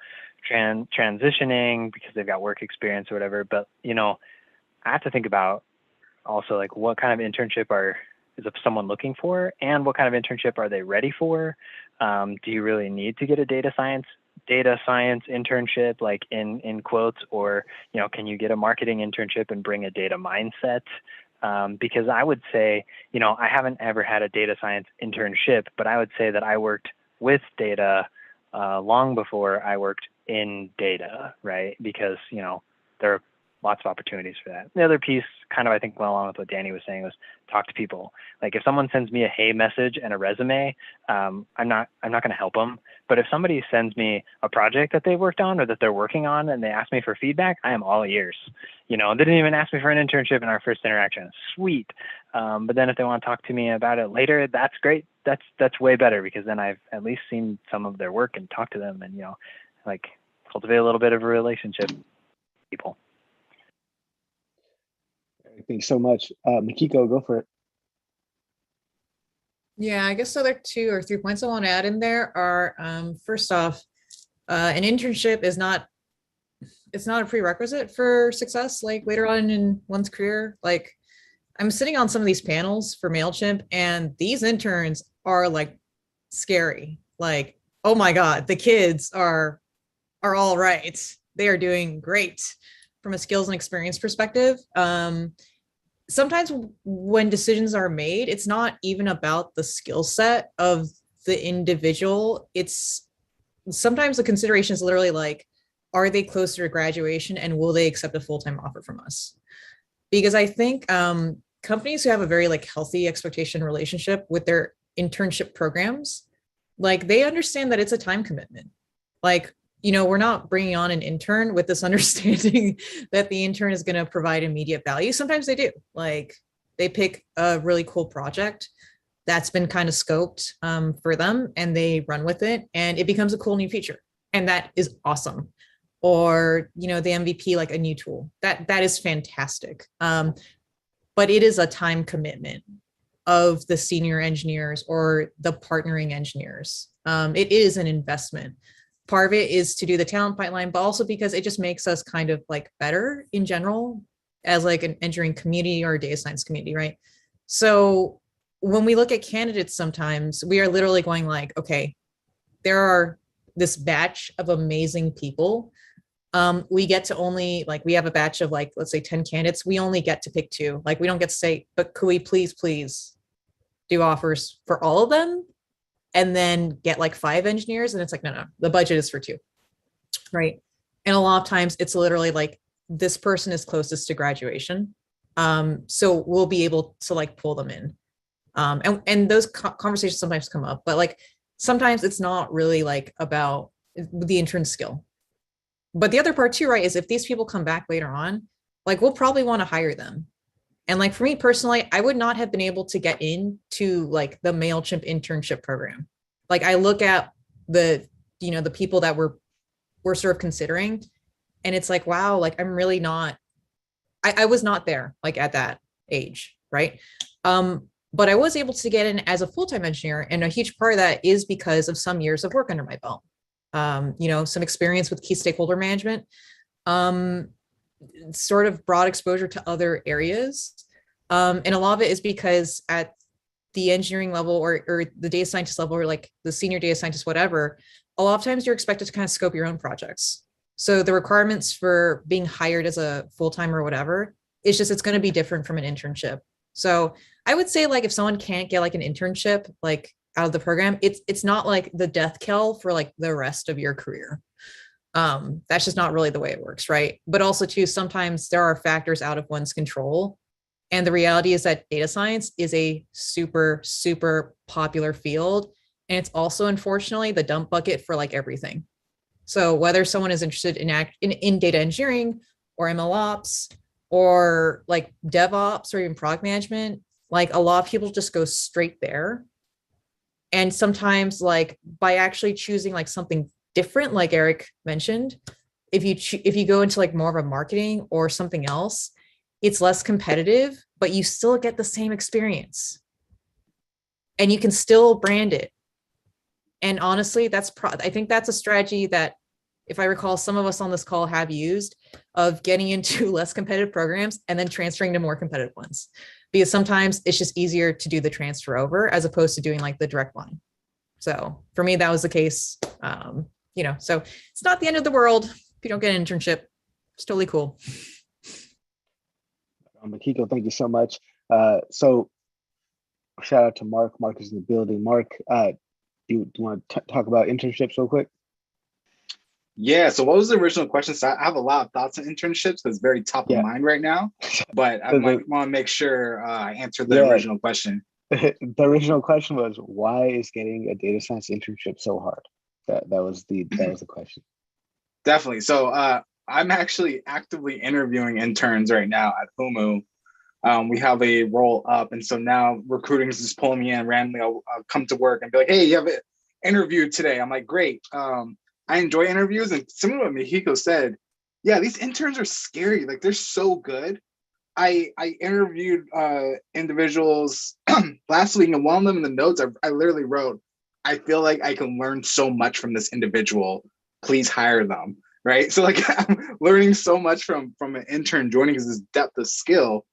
transitioning because they've got work experience or whatever. But, I have to think about also like what kind of internship is someone looking for, and what kind of internship are they ready for? Do you really need to get a data science internship, like in quotes, or can you get a marketing internship and bring a data mindset? Because I would say, I haven't ever had a data science internship, but I would say that I worked with data long before I worked in data, right? Because there are lots of opportunities for that. The other piece, kind of, I think, well, along with what Danny was saying, was talk to people. Like if someone sends me a hey message and a resume, I'm not going to help them. But if somebody sends me a project that they worked on or that they're working on and they ask me for feedback, I am all ears. They didn't even ask me for an internship in our first interaction. Sweet. But then if they want to talk to me about it later, that's great. That's way better, because then I've at least seen some of their work and talked to them and, like cultivate a little bit of a relationship with people. Thank you so much. Makiko, go for it. Yeah, I guess the other 2 or 3 points I want to add in there are, first off, an internship is not a prerequisite for success, like later on in one's career. Like I'm sitting on some of these panels for MailChimp, and these interns are like scary. Like, oh my God, the kids are all right. They are doing great from a skills and experience perspective. Sometimes when decisions are made, it's not even about the skill set of the individual. It's sometimes the consideration is literally like, are they closer to graduation and will they accept a full-time offer from us? Because I think companies who have a very like healthy expectation relationship with their internship programs, like they understand that it's a time commitment. Like, we're not bringing on an intern with this understanding that the intern is going to provide immediate value. Sometimes they do. Like they pick a really cool project that's been kind of scoped for them, and they run with it, and it becomes a cool new feature. And that is awesome. Or, the MVP, like a new tool. That is fantastic. But it is a time commitment of the senior engineers or the partnering engineers. It is an investment. Part of it is to do the talent pipeline, but also because it just makes us kind of like better in general as like an engineering community or a data science community, right? So when we look at candidates, sometimes we are literally going like, okay, there are this batch of amazing people. We get to only like, we have a batch of like, let's say 10 candidates. We only get to pick 2. Like we don't get to say, but could we please do offers for all of them? and then get like 5 engineers. And it's like, no, the budget is for 2. Right. And a lot of times it's literally like this person is closest to graduation. So we'll be able to like pull them in. And those conversations sometimes come up, but like sometimes it's not really like about the intern skill. But the other part too, right, is if these people come back later on, like we'll probably want to hire them. And like for me personally, I would not have been able to get into like the MailChimp internship program. Like I look at the people that we're sort of considering, and it's like, wow, like I'm really not, I was not there like at that age, right? But I was able to get in as a full-time engineer, and a huge part of that is because of some years of work under my belt. Some experience with key stakeholder management, sort of broad exposure to other areas. And a lot of it is because at the engineering level or the data scientist level, or like the senior data scientist, whatever, a lot of times you're expected to kind of scope your own projects. So the requirements for being hired as a full-time or whatever, it's going to be different from an internship. So I would say like if someone can't get like an internship like out of the program, it's not like the death knell for like the rest of your career. That's just not really the way it works, right? But also too, sometimes there are factors out of one's control. And the reality is that data science is a super, super popular field. And it's also, unfortunately, the dump bucket for like everything. So whether someone is interested in data engineering or ML ops or like DevOps or even product management, like a lot of people just go straight there. And sometimes like by actually choosing like something different, like Eric mentioned, if you go into like more of a marketing or something else, it's less competitive, but you still get the same experience and you can still brand it. And honestly, I think that's a strategy that, if I recall, some of us on this call have used, of getting into less competitive programs and then transferring to more competitive ones, because sometimes it's just easier to do the transfer over as opposed to doing like the direct line. So for me, that was the case. So it's not the end of the world if you don't get an internship. It's totally cool. Makiko, thank you so much. So shout out to Mark. Mark is in the building. Mark, do you want to talk about internships real quick? Yeah, so what was the original question? So I have a lot of thoughts on internships. It's very top of mind right now, but I want to make sure I answer the original question. The original question was, why is getting a data science internship so hard? That was the question. Definitely. So I'm actually actively interviewing interns right now at Humu. We have a role up, and so now recruiting is just pulling me in randomly. I'll come to work and be like, "Hey, you have an interview today." I'm like, "Great." I enjoy interviews, and similar to what Mihiko said, yeah, these interns are scary. Like they're so good. I interviewed individuals last week, and one of them in the notes, I literally wrote, "I feel like I can learn so much from this individual. Please hire them." Right. So like I'm learning so much from an intern joining, is this depth of skill.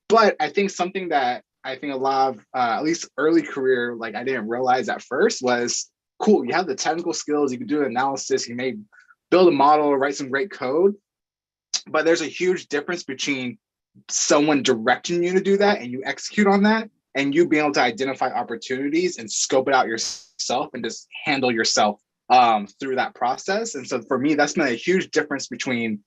But I think something that I think a lot of at least early career, like I didn't realize at first, was cool. You have the technical skills, you can do analysis, you may build a model or write some great code, but there's a huge difference between someone directing you to do that and you execute on that, and you being able to identify opportunities and scope it out yourself and just handle yourself through that process. And so for me, that's been a huge difference between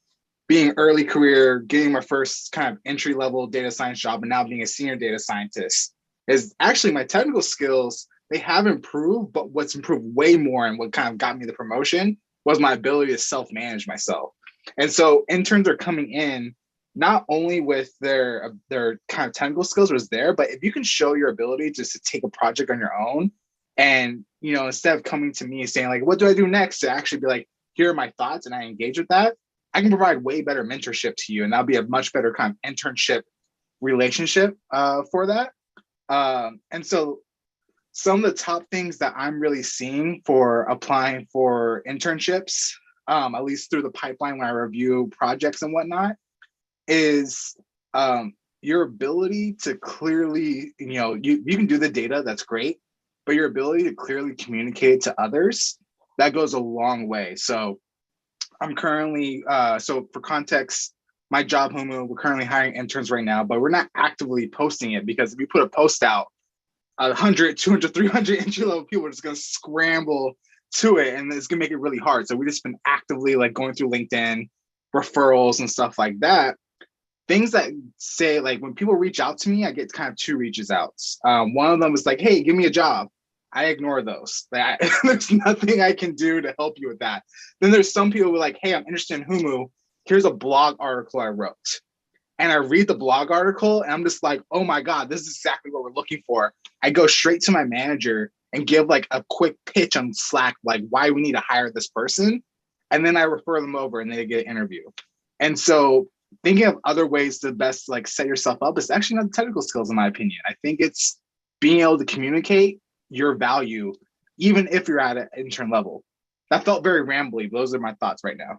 being early career, getting my first kind of entry level data science job, and now being a senior data scientist, is actually my technical skills. They have improved, but what's improved way more and what kind of got me the promotion was my ability to self-manage myself. And so interns are coming in not only with their kind of technical skills was there, but if you can show your ability just to take a project on your own, and instead of coming to me saying like, what do I do next, to actually be like, here are my thoughts, and I engage with that, I can provide way better mentorship to you, and that'll be a much better kind of internship relationship for that. And so some of the top things that I'm really seeing for applying for internships, at least through the pipeline when I review projects and whatnot, is your ability to clearly, you can do the data, that's great, but your ability to clearly communicate to others, that goes a long way. So I'm currently, so for context, my job, Humu, we're currently hiring interns right now, but we're not actively posting it, because if we put a post out, 100, 200, 300 entry level people are just going to scramble to it, and it's going to make it really hard. So we just been actively like going through LinkedIn referrals and stuff like that. Things that say, like, when people reach out to me, I get kind of two reaches out. One of them is like, hey, give me a job. I ignore those. There's nothing I can do to help you with that. Then there's some people who are like, hey, I'm interested in Humu. Here's a blog article I wrote. And I read the blog article and I'm just like, oh my God, this is exactly what we're looking for. I go straight to my manager and give like a quick pitch on Slack, like why we need to hire this person. And then I refer them over and they get an interview. And so thinking of other ways to best like set yourself up is actually not the technical skills, in my opinion. I think it's being able to communicate your value, even if you're at an intern level. That felt very rambly, but those are my thoughts right now.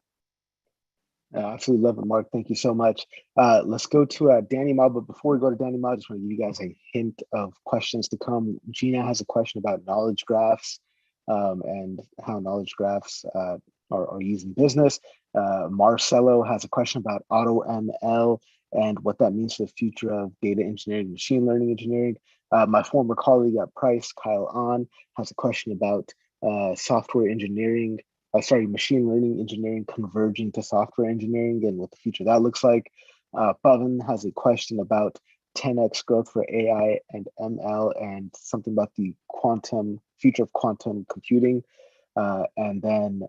I absolutely love it, Mark. Thank you so much. Let's go to Danny Mao. But before we go to Danny Mao, I just want to give you guys a hint of questions to come. Gina has a question about knowledge graphs and how knowledge graphs are used in business. Marcelo has a question about AutoML and what that means for the future of data engineering and machine learning engineering. My former colleague at Price, Kyle Ahn, has a question about software engineering, machine learning engineering converging to software engineering and what the future of that looks like. Pavan has a question about 10x growth for AI and ML and something about the future of quantum computing. And then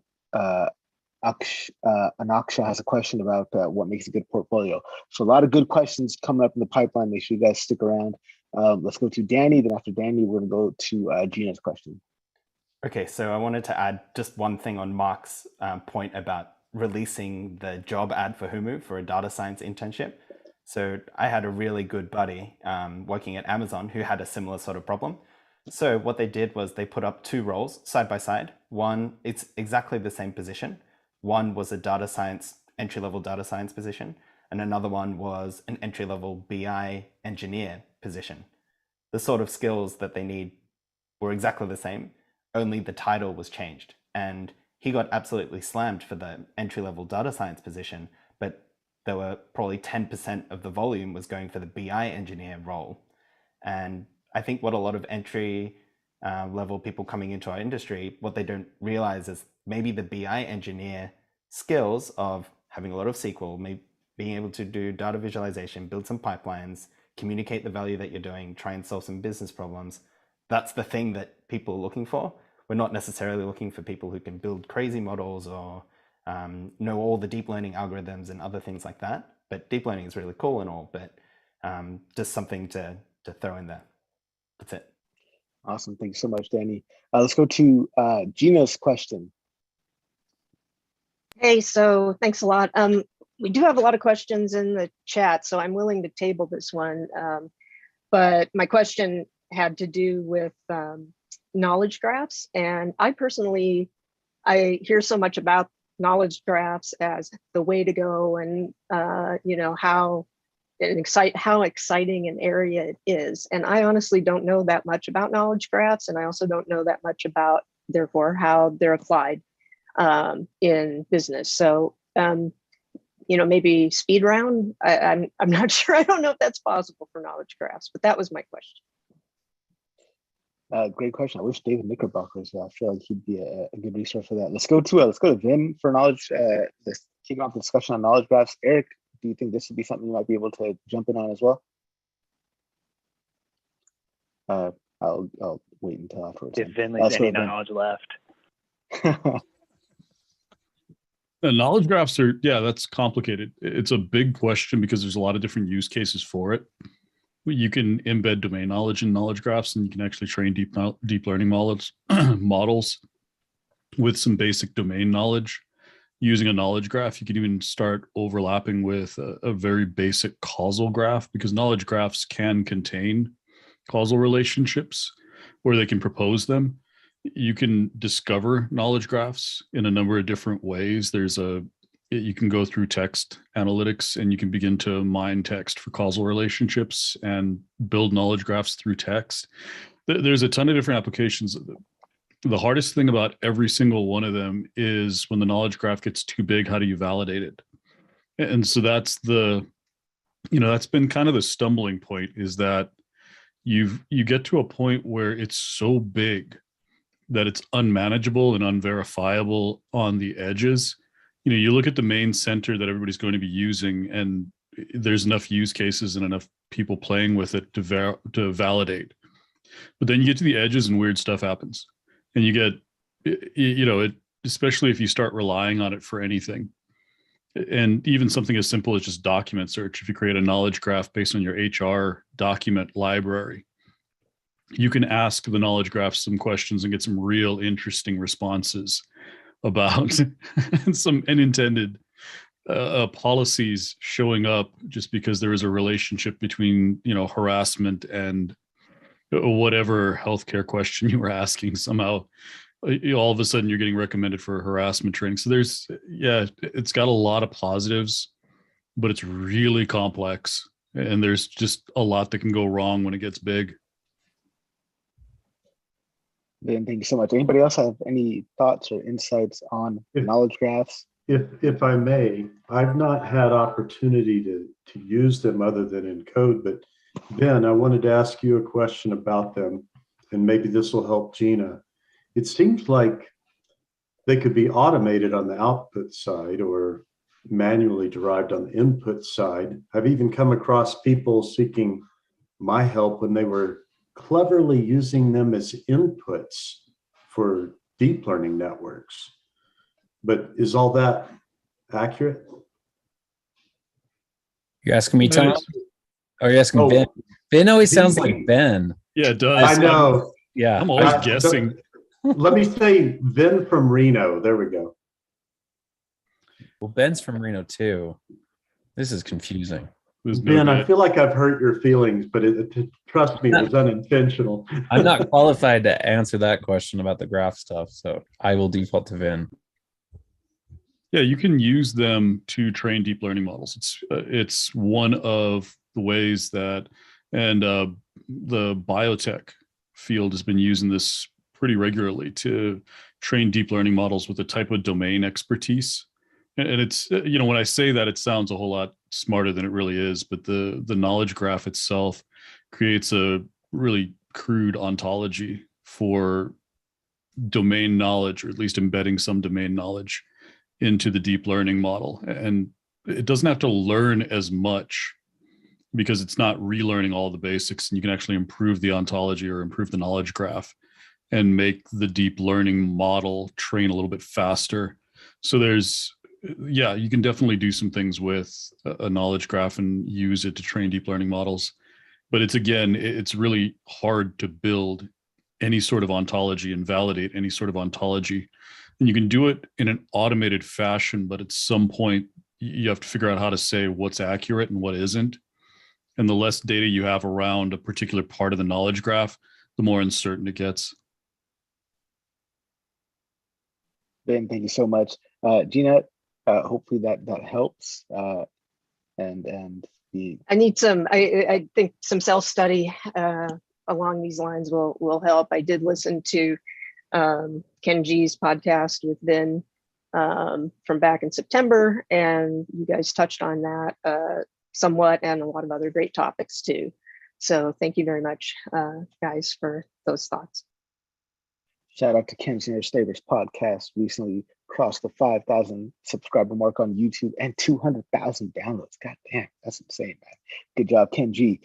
Anaksha has a question about what makes a good portfolio. So a lot of good questions coming up in the pipeline. Make sure you guys stick around. Let's go to Danny. Then after Danny, we're gonna go to Gina's question. Okay, so I wanted to add just one thing on Mark's point about releasing the job ad for Humu for a data science internship. So I had a really good buddy working at Amazon who had a similar sort of problem. So what they did was they put up two roles side by side. One, it's exactly the same position. One was a data science, entry-level data science position, and another one was an entry-level BI engineer position. The sort of skills that they need were exactly the same, only the title was changed. And he got absolutely slammed for the entry-level data science position, but there were probably 10% of the volume was going for the BI engineer role. And I think what a lot of entry level people coming into our industry, what they don't realize is maybe the BI engineer skills of having a lot of SQL, maybe being able to do data visualization, build some pipelines, communicate the value that you're doing, try and solve some business problems. That's the thing that people are looking for. We're not necessarily looking for people who can build crazy models or know all the deep learning algorithms and other things like that. But deep learning is really cool and all, but just something to throw in there. That's it. Awesome. Thank you so much, Danny. Let's go to Gina's question. Hey, so thanks a lot. We do have a lot of questions in the chat, so I'm willing to table this one. But my question had to do with knowledge graphs. And I hear so much about knowledge graphs as the way to go and, how exciting an area it is. And I honestly don't know that much about knowledge graphs. And I also don't know that much about, therefore, how they're applied in business. So, maybe speed round. I'm not sure. I don't know if that's possible for knowledge graphs, but that was my question. Great question. I wish David Knickerbocker was there. I feel like he'd be a good resource for that. Let's go to Vim for knowledge. Let's kick off the discussion on knowledge graphs. Eric, do you think this would be something you might be able to jump in on as well? I'll wait until afterwards. If Vim leaves any knowledge left. The knowledge graphs are, that's complicated. It's a big question because there's a lot of different use cases for it. You can embed domain knowledge in knowledge graphs, and you can actually train deep learning models with some basic domain knowledge. Using a knowledge graph, you can even start overlapping with a very basic causal graph, because knowledge graphs can contain causal relationships or they can propose them. You can discover knowledge graphs in a number of different ways. You can go through text analytics and you can begin to mine text for causal relationships and build knowledge graphs through text. There's a ton of different applications. The hardest thing about every single one of them is when the knowledge graph gets too big, how do you validate it? And so that's been kind of the stumbling point, is that you get to a point where it's so big that it's unmanageable and unverifiable on the edges. You look at the main center that everybody's going to be using, and there's enough use cases and enough people playing with it to validate. But then you get to the edges and weird stuff happens, and you get, it, especially if you start relying on it for anything. And even something as simple as just document search. If you create a knowledge graph based on your HR document library, you can ask the knowledge graph some questions and get some real interesting responses about some unintended policies showing up just because there is a relationship between, harassment and whatever healthcare question you were asking. Somehow all of a sudden you're getting recommended for harassment training. So it's got a lot of positives, but it's really complex, and there's just a lot that can go wrong when it gets big. Ben, thank you so much. Anybody else have any thoughts or insights on knowledge graphs? If I may, I've not had opportunity to use them other than in code, but Ben, I wanted to ask you a question about them, and maybe this will help Gina. It seems like they could be automated on the output side or manually derived on the input side. I've even come across people seeking my help when they were cleverly using them as inputs for deep learning networks. But is all that accurate? You asking me, Tom? Or are you asking Ben? Ben always sounds like Ben. Yeah, it does. I know. I'm always guessing. Let me say Ben from Reno. There we go. Well, Ben's from Reno too. This is confusing. Ben, I feel like I've hurt your feelings, but trust me, it was unintentional. I'm not qualified to answer that question about the graph stuff, so I will default to Vin. Yeah, you can use them to train deep learning models. It's one of the ways that, and the biotech field has been using this pretty regularly to train deep learning models with a type of domain expertise. And it's, when I say that, it sounds a whole lot smarter than it really is, but the knowledge graph itself creates a really crude ontology for domain knowledge, or at least embedding some domain knowledge into the deep learning model. And it doesn't have to learn as much because it's not relearning all the basics, and you can actually improve the ontology or improve the knowledge graph and make the deep learning model train a little bit faster. So you can definitely do some things with a knowledge graph and use it to train deep learning models. But it's really hard to build any sort of ontology and validate any sort of ontology. And you can do it in an automated fashion, but at some point you have to figure out how to say what's accurate and what isn't. And the less data you have around a particular part of the knowledge graph, the more uncertain it gets. Ben, thank you so much. Gina, hopefully that helps. And I need I think some self-study along these lines will help. I did listen to Ken G's podcast with Ben from back in September, and you guys touched on that somewhat, and a lot of other great topics too. So thank you very much, guys, for those thoughts. Shout out to Ken's Staver's podcast. Recently crossed the 5,000 subscriber mark on YouTube and 200,000 downloads. God damn, that's insane, man. Good job, Ken G.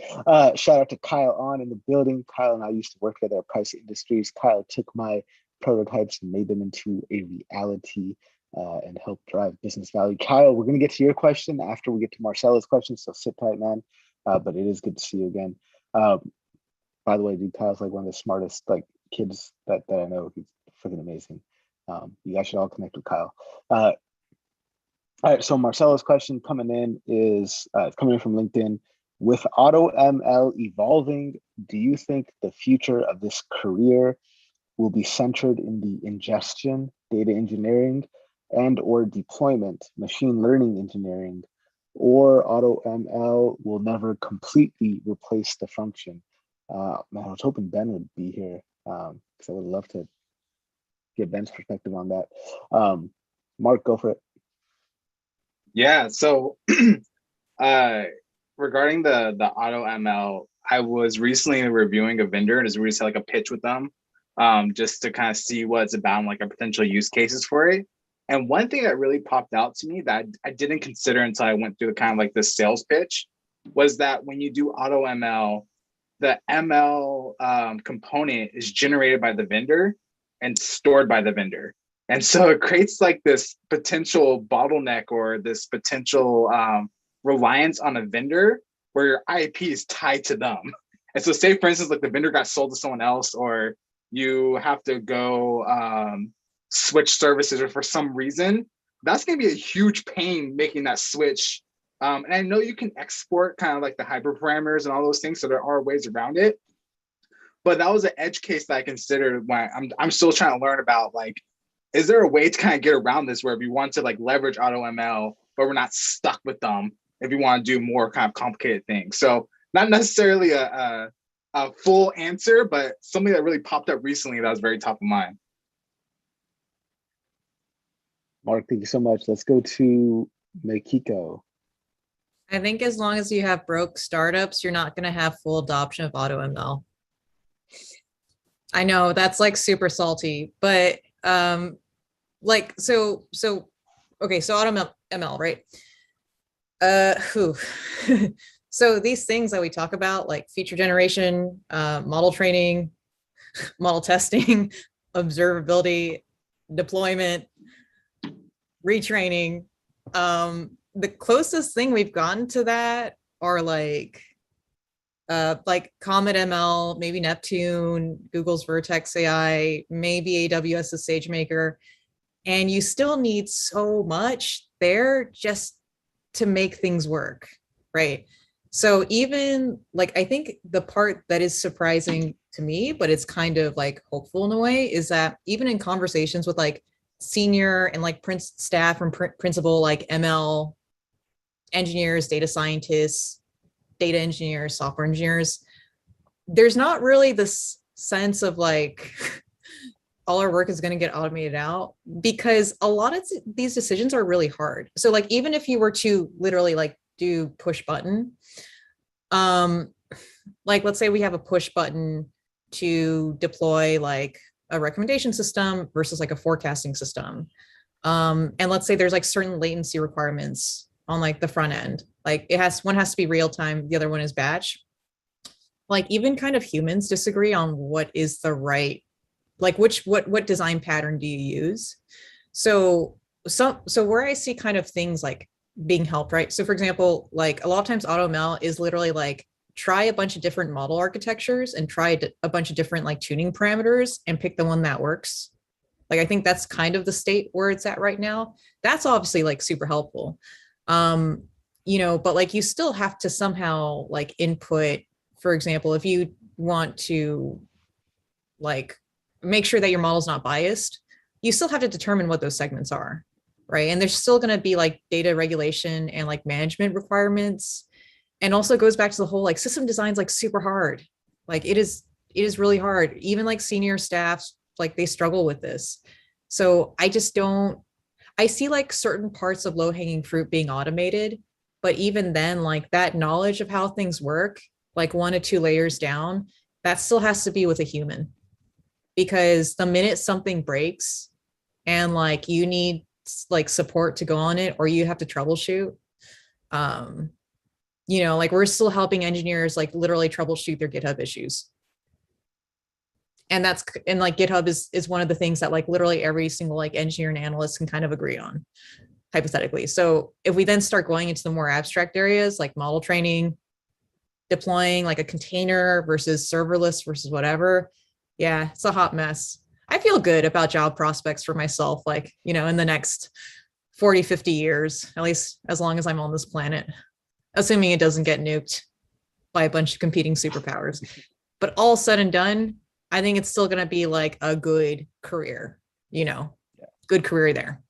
Shout out to Kyle on in the building. Kyle and I used to work together at Price Industries. Kyle took my prototypes and made them into a reality and helped drive business value. Kyle, we're going to get to your question after we get to Marcella's question, so sit tight, man. But it is good to see you again. By the way, dude, Kyle's like one of the smartest kids that I know. He's freaking amazing. You guys should all connect with Kyle. All right, so Marcella's question coming in is coming in from LinkedIn. With AutoML evolving, do you think the future of this career will be centered in the ingestion, data engineering, and or deployment, machine learning engineering, or AutoML will never completely replace the function? Man, I was hoping Ben would be here because I would love to get Ben's perspective on that. Mark, go for it. Yeah, so regarding the auto ML, I was recently reviewing a vendor and just really like a pitch with them, just to kind of see what it's about and like a potential use cases for it. And one thing that really popped out to me that I didn't consider until I went through the kind of like the sales pitch was that when you do auto ML, the ML component is generated by the vendor and stored by the vendor. And so it creates like this potential bottleneck or this potential reliance on a vendor where your IP is tied to them. And so say for instance, like the vendor got sold to someone else, or you have to go switch services or for some reason, that's gonna be a huge pain making that switch. And I know you can export kind of like the hyperparameters and all those things, so there are ways around it. But that was an edge case that I considered when I'm still trying to learn about, like, is there a way to kind of get around this where if we want to like leverage auto ML, but we're not stuck with them if you want to do more kind of complicated things? So not necessarily a full answer, but something that really popped up recently that was very top of mind. Mark, thank you so much. Let's go to Meikiko. I think as long as you have broke startups, you're not going to have full adoption of auto ML. I know that's like super salty, but like so okay, so auto ML, right? So these things that we talk about, like feature generation, model training, model testing, observability, deployment, retraining, the closest thing we've gotten to that are like Comet ML, maybe Neptune, Google's Vertex AI, maybe AWS's SageMaker. And you still need so much there just to make things work, right? So even like, I think the part that is surprising to me, but it's kind of like hopeful in a way, is that even in conversations with like senior and like staff and principal, like ML engineers, data scientists, data engineers, software engineers, there's not really this sense of like all our work is going to get automated out, because a lot of these decisions are really hard. So like even if you were to literally like do push button, like let's say we have a push button to deploy like a recommendation system versus like a forecasting system, and let's say there's like certain latency requirements on like the front end, like one has to be real time, the other one is batch. Like even kind of humans disagree on what is the right, like what design pattern do you use? So where I see kind of things like being helped, right? So for example, like a lot of times AutoML is literally like try a bunch of different model architectures and try a bunch of different like tuning parameters and pick the one that works. Like I think that's kind of the state where it's at right now. That's obviously like super helpful. But like you still have to somehow like input, for example, if you want to like make sure that your model is not biased, you still have to determine what those segments are, right? And there's still going to be like data regulation and like management requirements. And also goes back to the whole like system design's like super hard. Like it is really hard. Even like senior staffs, like they struggle with this. So I see like certain parts of low hanging fruit being automated, but even then, like that knowledge of how things work, like 1 to 2 layers down, that still has to be with a human. Because the minute something breaks and like you need like support to go on it, or you have to troubleshoot, like we're still helping engineers like literally troubleshoot their GitHub issues. And like GitHub is one of the things that like literally every single like engineer and analyst can kind of agree on, hypothetically. So if we then start going into the more abstract areas like model training, deploying like a container versus serverless versus whatever, yeah, it's a hot mess. I feel good about job prospects for myself, like, in the next 40, 50 years, at least as long as I'm on this planet, assuming it doesn't get nuked by a bunch of competing superpowers. But all said and done, I think it's still going to be like a good career, good career there.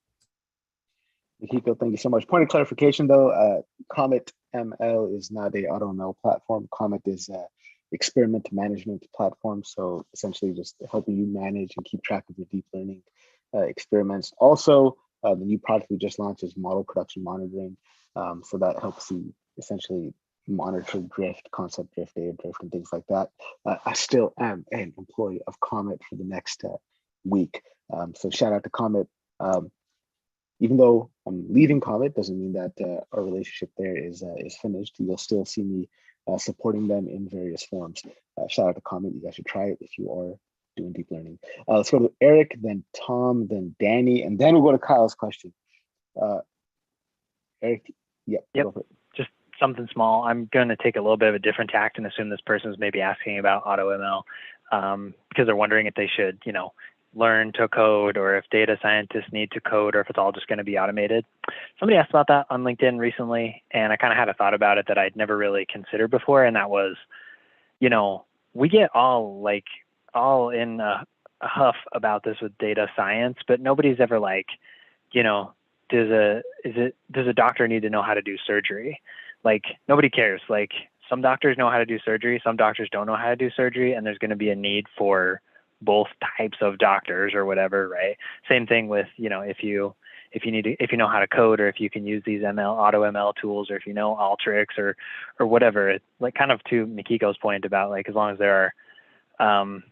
Hiko, thank you so much. Point of clarification though, Comet ML is not a AutoML platform. Comet is a experiment management platform. So essentially just helping you manage and keep track of your deep learning experiments. Also, the new product we just launched is model production monitoring. So that helps you essentially monitor drift, concept drift, data drift, and things like that. I still am an employee of Comet for the next week. So shout out to Comet. Even though I'm leaving Comet, doesn't mean that our relationship there is finished. You'll still see me supporting them in various forms. Shout out to Comet. You guys should try it if you are doing deep learning. Let's go to Eric, then Tom, then Danny, and then we'll go to Kyle's question. Eric, Yep. Go for it. Just something small. I'm going to take a little bit of a different tact and assume this person's maybe asking about AutoML because they're wondering if they should, learn to code or if data scientists need to code or if it's all just going to be automated. Somebody asked about that on LinkedIn recently, and I kind of had a thought about it that I'd never really considered before, and that was, we get all in a huff about this with data science, but nobody's ever does a doctor need to know how to do surgery? Nobody cares. Some doctors know how to do surgery, some doctors don't know how to do surgery, and there's going to be a need for both types of doctors or whatever, right? Same thing with, if you know how to code, or if you can use these auto ML tools, or if you know Alteryx or whatever. It's kind of to Mikiko's point about as long as there are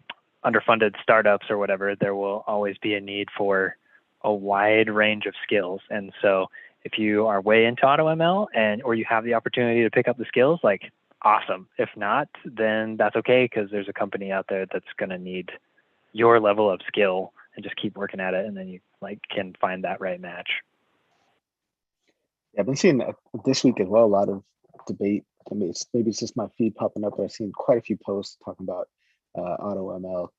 underfunded startups or whatever, there will always be a need for a wide range of skills. And so if you are way into AutoML or you have the opportunity to pick up the skills, awesome. If not, then that's okay, because there's a company out there that's going to need your level of skill, and just keep working at it, and then you can find that right match. Yeah, I've been seeing this week as well a lot of debate. I mean, maybe it's just my feed popping up, but I've seen quite a few posts talking about AutoML.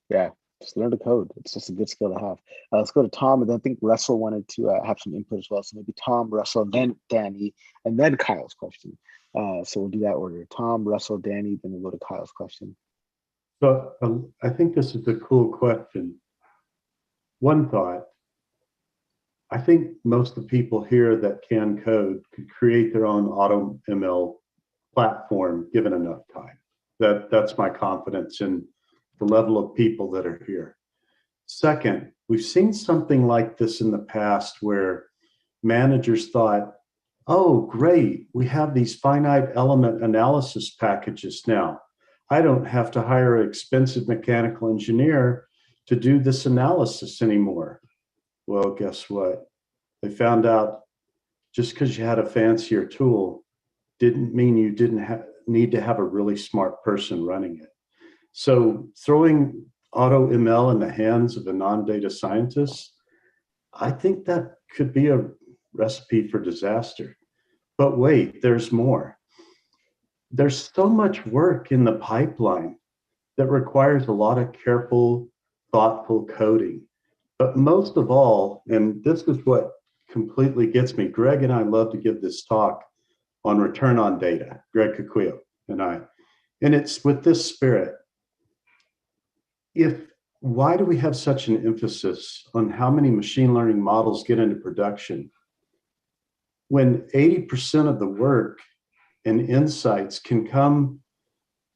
Yeah, just learn to code. It's just a good skill to have. Let's go to Tom, and then I think Russell wanted to have some input as well. So maybe Tom, Russell, then Danny, and then Kyle's question. So we'll do that order. Tom, Russell, Danny, then we'll go to Kyle's question. So I think this is a cool question. One thought, I think most of the people here that can code could create their own AutoML platform given enough time. That's my confidence in the level of people that are here. Second, we've seen something like this in the past where managers thought, oh, great, we have these finite element analysis packages now. I don't have to hire an expensive mechanical engineer to do this analysis anymore. Well, guess what? They found out just because you had a fancier tool didn't mean you didn't need to have a really smart person running it. So throwing AutoML in the hands of a non-data scientist, I think that could be a recipe for disaster. But wait, there's more. There's so much work in the pipeline that requires a lot of careful, thoughtful coding. But most of all, and this is what completely gets me, Greg and I love to give this talk on return on data, Greg Caquillo and I. And it's with this spirit. Why do we have such an emphasis on how many machine learning models get into production when 80% of the work and insights can come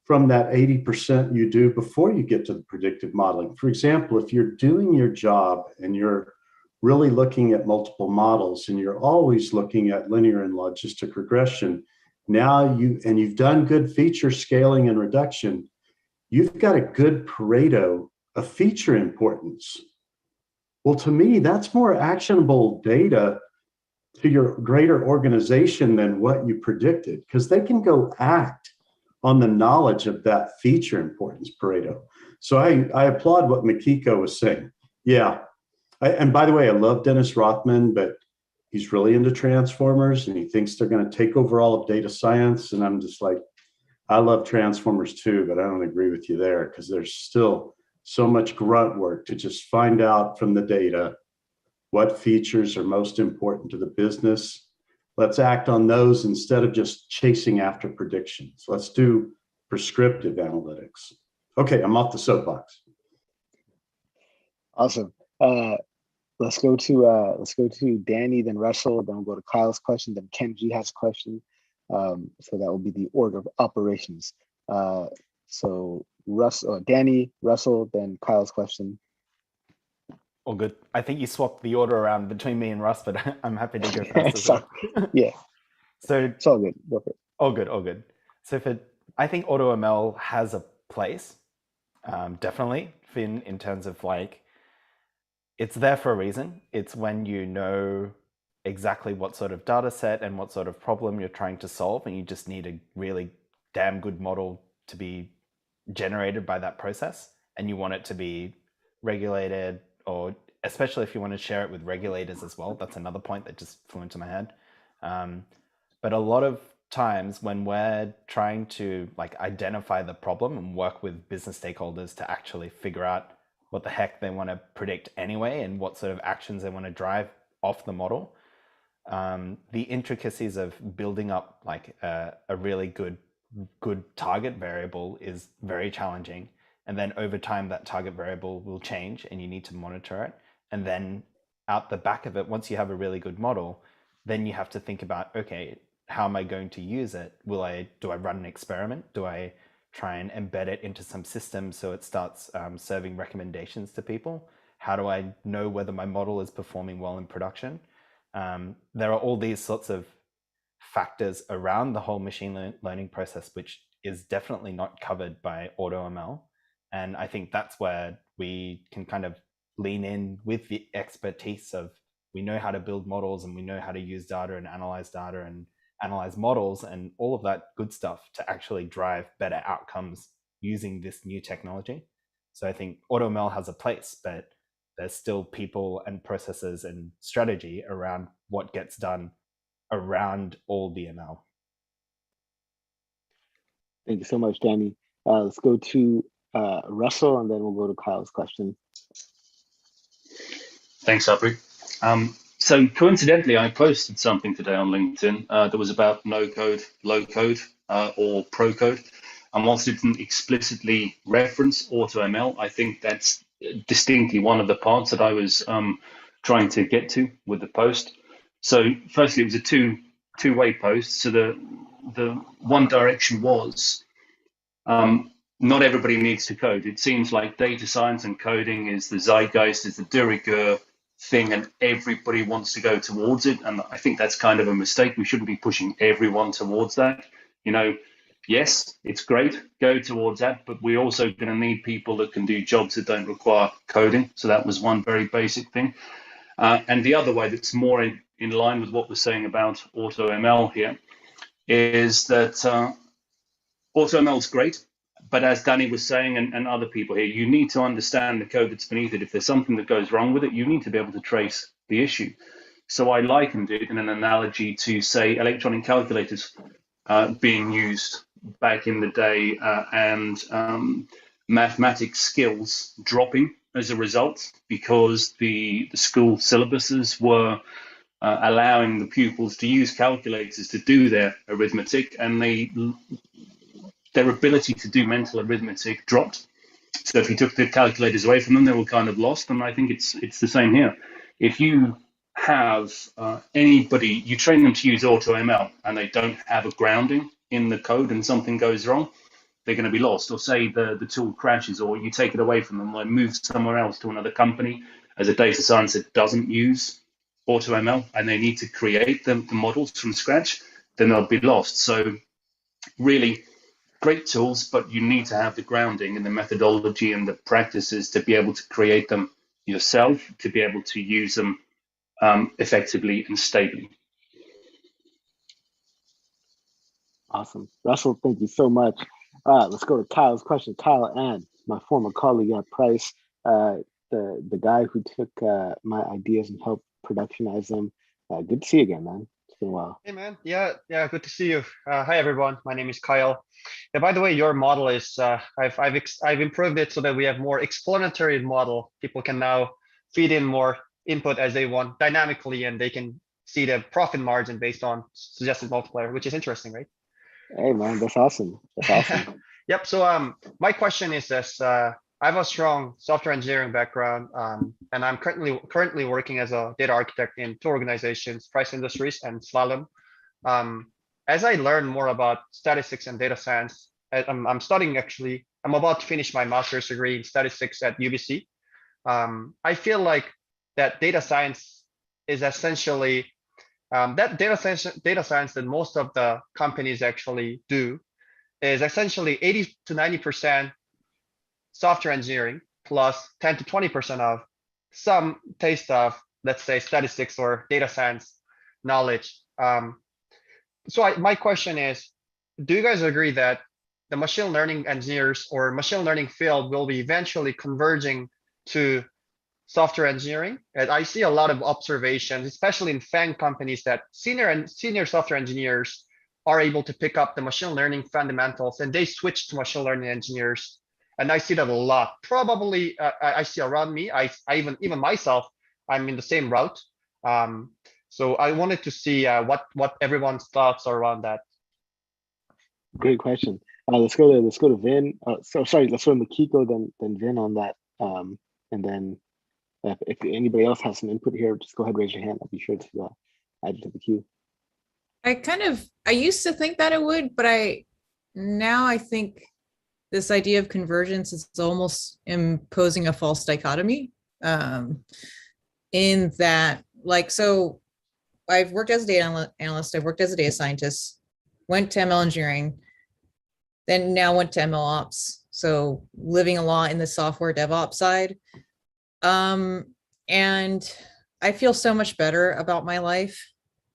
from that 80% you do before you get to the predictive modeling? For example, if you're doing your job and you're really looking at multiple models and you're always looking at linear and logistic regression, you've done good feature scaling and reduction, you've got a good Pareto of feature importance. Well, to me, that's more actionable data to your greater organization than what you predicted, because they can go act on the knowledge of that feature importance Pareto. So I applaud what Mikiko was saying. Yeah. And by the way, I love Dennis Rothman, but he's really into transformers and he thinks they're going to take over all of data science. And I'm just like, I love transformers too, but I don't agree with you there, because there's still so much grunt work to just find out from the data what features are most important to the business. Let's act on those instead of just chasing after predictions. Let's do prescriptive analytics. Okay, I'm off the soapbox. Awesome. Let's go to Danny, then Russell, then we'll go to Kyle's question, then Kenji has a question. So that will be the order of operations. So Danny, Russell, then Kyle's question. All good. I think you swapped the order around between me and Russ, but I'm happy to go first as well. Yeah. So It's all good. Go for it. all good, all good. So I think AutoML has a place, definitely, in terms of like, it's there for a reason. It's when you know exactly what sort of data set and what sort of problem you're trying to solve, and you just need a really damn good model to be generated by that process, and you want it to be regulated, or especially if you want to share it with regulators as well. That's another point that just flew into my head. But a lot of times when we're trying to like identify the problem and work with business stakeholders to actually figure out what the heck they want to predict anyway and what sort of actions they want to drive off the model, the intricacies of building up like a really good target variable is very challenging. And then over time, that target variable will change and you need to monitor it. And then out the back of it, once you have a really good model, then you have to think about, okay, how am I going to use it? Do I run an experiment? Do I try and embed it into some system so it starts serving recommendations to people? How do I know whether my model is performing well in production? There are all these sorts of factors around the whole machine learning process, which is definitely not covered by AutoML. And I think that's where we can kind of lean in with the expertise of, we know how to build models and we know how to use data and analyze models and all of that good stuff to actually drive better outcomes using this new technology. So I think AutoML has a place, but there's still people and processes and strategy around what gets done around all the ML. Thank you so much, Danny. Let's go to Russell, and then we'll go to Kyle's question. Thanks, Aubrey. So coincidentally, I posted something today on LinkedIn that was about no code, low code, or pro code. And whilst it didn't explicitly reference AutoML, I think that's distinctly one of the parts that I was trying to get to with the post. So firstly, it was a two-way post. So the one direction was not everybody needs to code. It seems like data science and coding is the zeitgeist, is the de rigueur thing, and everybody wants to go towards it. And I think that's kind of a mistake. We shouldn't be pushing everyone towards that. Yes, it's great, go towards that, but we're also going to need people that can do jobs that don't require coding. So that was one very basic thing. And the other way that's more in line with what we're saying about AutoML here is that AutoML is great, but as Danny was saying, and other people here, you need to understand the code that's beneath it. If there's something that goes wrong with it, you need to be able to trace the issue. So I likened it in an analogy to, say, electronic calculators being used back in the day and mathematics skills dropping as a result because the school syllabuses were allowing the pupils to use calculators to do their arithmetic, and their ability to do mental arithmetic dropped. So if you took the calculators away from them, they were kind of lost. And I think it's the same here. If you have anybody, you train them to use AutoML and they don't have a grounding in the code and something goes wrong, they're going to be lost. Or say the tool crashes, or you take it away from them, or move somewhere else to another company as a data science that doesn't use AutoML and they need to create the models from scratch, then they'll be lost. So really, great tools, but you need to have the grounding and the methodology and the practices to be able to create them yourself, to be able to use them effectively and stably. Awesome. Russell, thank you so much. Let's go to Kyle's question. Kyle and my former colleague at Price, the guy who took my ideas and helped productionize them. Good to see you again, man. It's been a while. Hey, man. Yeah, good to see you. Hi, everyone. My name is Kyle. Yeah, by the way, your model is, I've improved it so that we have more explanatory model. People can now feed in more input as they want dynamically, and they can see the profit margin based on suggested multiplier, which is interesting, right? Hey, man, that's awesome. That's awesome. Yep. So my question is this: I have a strong software engineering background, and I'm currently working as a data architect in two organizations, Price Industries and Slalom. As I learn more about statistics and data science, I'm studying actually. I'm about to finish my master's degree in statistics at UBC. I feel like that data science is essentially That data science that most of the companies actually do is essentially 80 to 90% software engineering plus 10 to 20% of some taste of, let's say, statistics or data science knowledge. So my question is, do you guys agree that the machine learning engineers or machine learning field will be eventually converging to software engineering? And I see a lot of observations, especially in FANG companies, that senior software engineers are able to pick up the machine learning fundamentals and they switch to machine learning engineers. And I see that a lot. Probably I see around me, I even myself, I'm in the same route. So I wanted to see what everyone's thoughts are around that. Great question. Let's go to Vin. Let's go to Makiko, then Vin on that. And then if anybody else has some input here, just go ahead, raise your hand. I'll be sure to add you to the queue. I used to think that it would, but now I think this idea of convergence is almost imposing a false dichotomy. In that, like, so I've worked as a data analyst, I've worked as a data scientist, went to ML engineering, then now went to ML ops. So living a lot in the software DevOps side. And I feel so much better about my life.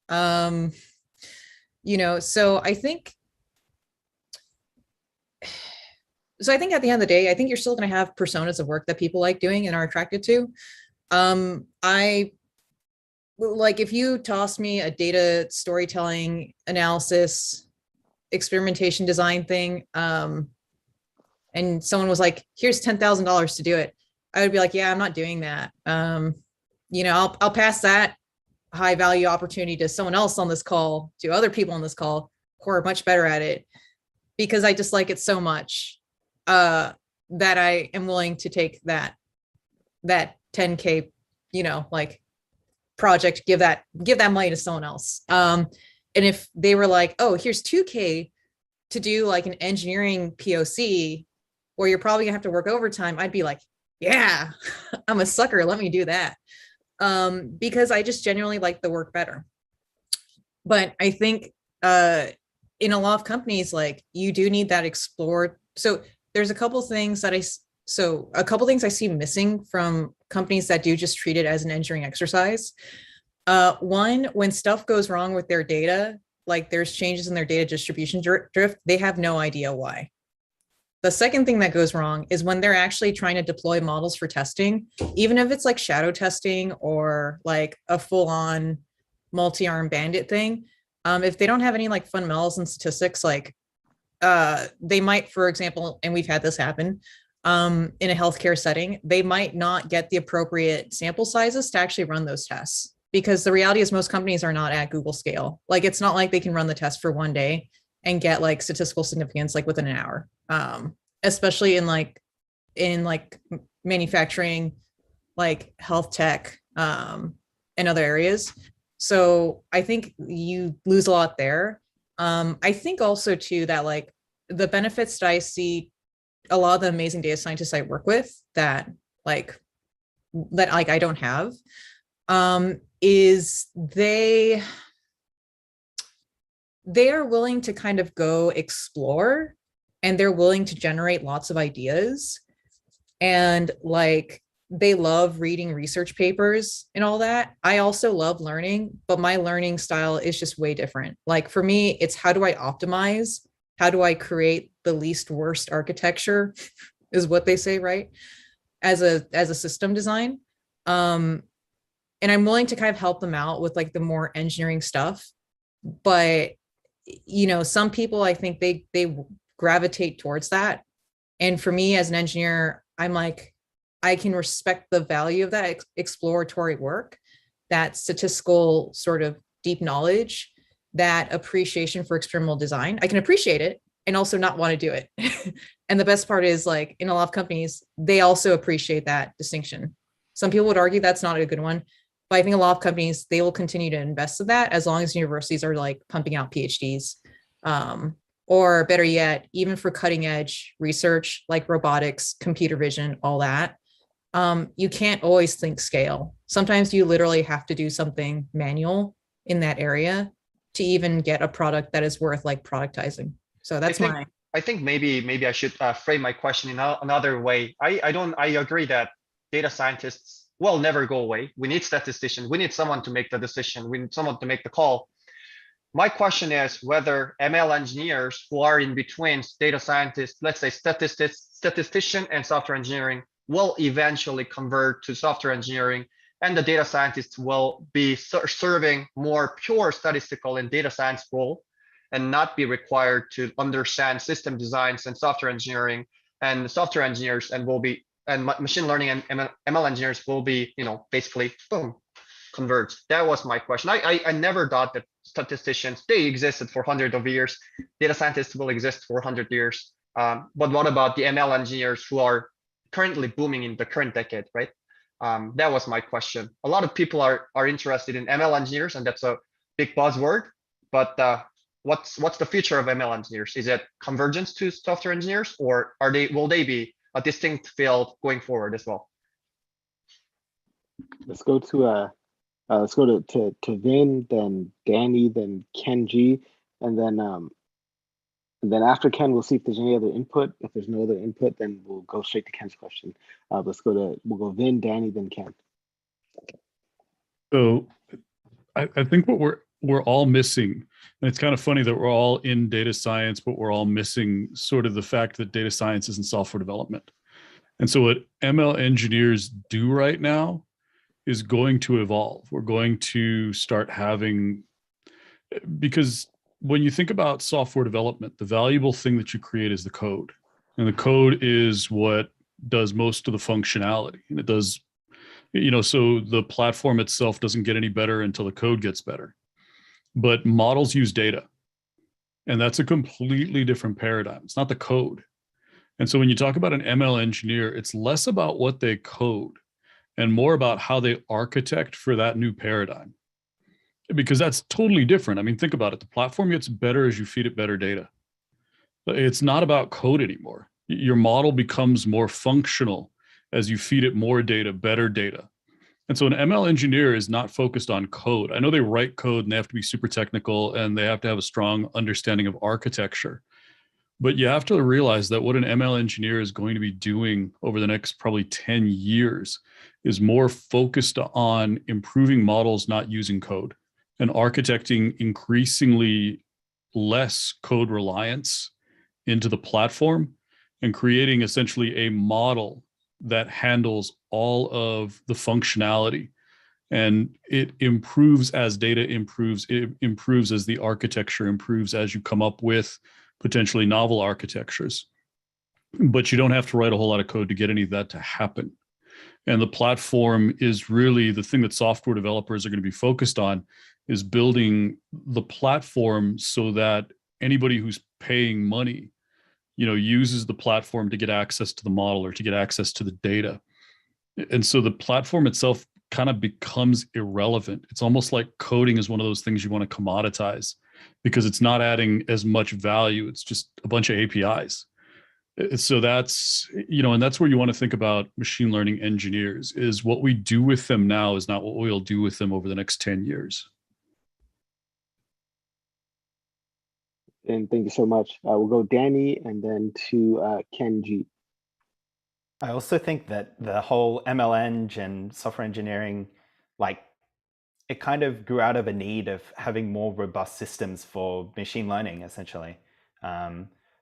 So I think at the end of the day, I think you're still going to have personas of work that people like doing and are attracted to. If you toss me a data storytelling analysis, experimentation design thing, and someone was like, here's $10,000 to do it, I would be like, yeah, I'm not doing that. I'll pass that high value opportunity to someone else on this call, to other people on this call who are much better at it, because I just like it so much that I am willing to take that 10K, project, give that money to someone else. And if they were like, oh, here's 2K to do like an engineering POC where you're probably gonna have to work overtime, I'd be like, yeah, I'm a sucker, let me do that. Because I just genuinely like the work better. But I think in a lot of companies, like, you do need that explored. So there's a couple things I see missing from companies that do just treat it as an engineering exercise. One, when stuff goes wrong with their data, like there's changes in their data distribution drift, they have no idea why. The second thing that goes wrong is when they're actually trying to deploy models for testing, even if it's like shadow testing or like a full-on multi-arm bandit thing, if they don't have any like fundamentals and statistics, like they might, for example, and we've had this happen in a healthcare setting, they might not get the appropriate sample sizes to actually run those tests, because the reality is most companies are not at Google scale. Like, it's not like they can run the test for one day and get like statistical significance like within an hour, especially in manufacturing, like health tech, and other areas. So I think you lose a lot there. I think also too that like the benefits that I see a lot of the amazing data scientists I work with that I don't have, is they are willing to kind of go explore, and they're willing to generate lots of ideas, and like they love reading research papers and all that. I also love learning, but my learning style is just way different. Like for me, it's how do I optimize? How do I create the least worst architecture is what they say, right? As a system design. And I'm willing to kind of help them out with like the more engineering stuff. But, some people, I think they gravitate towards that. And for me as an engineer, I'm like, I can respect the value of that exploratory work, that statistical sort of deep knowledge, that appreciation for experimental design. I can appreciate it and also not want to do it. And the best part is, like, in a lot of companies, they also appreciate that distinction. Some people would argue that's not a good one, but I think a lot of companies, they will continue to invest in that as long as universities are like pumping out PhDs. Or better yet, even for cutting edge research like robotics, computer vision, all that. You can't always think scale. Sometimes you literally have to do something manual in that area to even get a product that is worth like productizing. So that's I think maybe I should frame my question in another way. I agree that data scientists will never go away. We need statisticians. We need someone to make the decision. We need someone to make the call. My question is whether ML engineers who are in between data scientists, let's say statistician and software engineering, will eventually convert to software engineering, and the data scientists will be serving more pure statistical and data science role, and not be required to understand system designs and software engineering, and software engineers and machine learning and ML engineers will be, basically boom, converged. That was my question. I never thought that statisticians, they existed for hundreds of years. Data scientists will exist for 100 years. But what about the ML engineers who are currently booming in the current decade, right? That was my question. A lot of people are interested in ML engineers, and that's a big buzzword. But what's the future of ML engineers? Is it convergence to software engineers, or will they be a distinct field going forward as well? Let's go to Vin, then Danny, then Kenji, and then after Ken, we'll see if there's any other input. If there's no other input, then we'll go straight to Ken's question. We'll go Vin, Danny, then Ken. So I think what we're all missing, and it's kind of funny that we're all in data science, but we're all missing sort of the fact that data science isn't software development. And so what ML engineers do right now is going to evolve. We're going to start having, because when you think about software development, the valuable thing that you create is the code. And the code is what does most of the functionality. And it does, so the platform itself doesn't get any better until the code gets better. But models use data. And that's a completely different paradigm. It's not the code. And so when you talk about an ML engineer, it's less about what they code and more about how they architect for that new paradigm. Because that's totally different. I mean, think about it. The platform gets better as you feed it better data. It's not about code anymore. Your model becomes more functional as you feed it more data, better data. And so an ML engineer is not focused on code. I know they write code and they have to be super technical and they have to have a strong understanding of architecture. But you have to realize that what an ML engineer is going to be doing over the next probably 10 years is more focused on improving models, not using code, and architecting increasingly less code reliance into the platform and creating essentially a model that handles all of the functionality. And it improves as data improves, it improves as the architecture improves, as you come up with potentially novel architectures. But you don't have to write a whole lot of code to get any of that to happen. And the platform is really the thing that software developers are going to be focused on, is building the platform so that anybody who's paying money, uses the platform to get access to the model or to get access to the data. And so the platform itself kind of becomes irrelevant. It's almost like coding is one of those things you want to commoditize because it's not adding as much value. It's just a bunch of APIs. So that's, and that's where you want to think about machine learning engineers, is what we do with them now is not what we'll do with them over the next 10 years. And thank you so much. We'll go Danny and then to Kenji. I also think that the whole ML and software engineering, it kind of grew out of a need of having more robust systems for machine learning, essentially.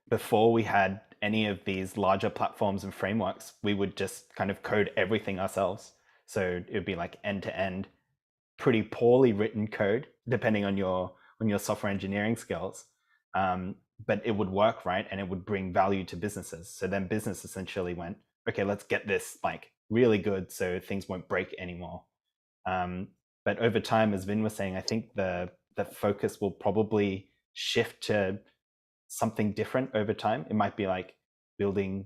Before we had any of these larger platforms and frameworks, we would just kind of code everything ourselves. So it would be like end-to-end, pretty poorly written code, depending on your software engineering skills. But it would work, right? And it would bring value to businesses. So then business essentially went, okay, let's get this really good so things won't break anymore. But over time, as Vin was saying, I think the focus will probably shift to something different over time. It might be like building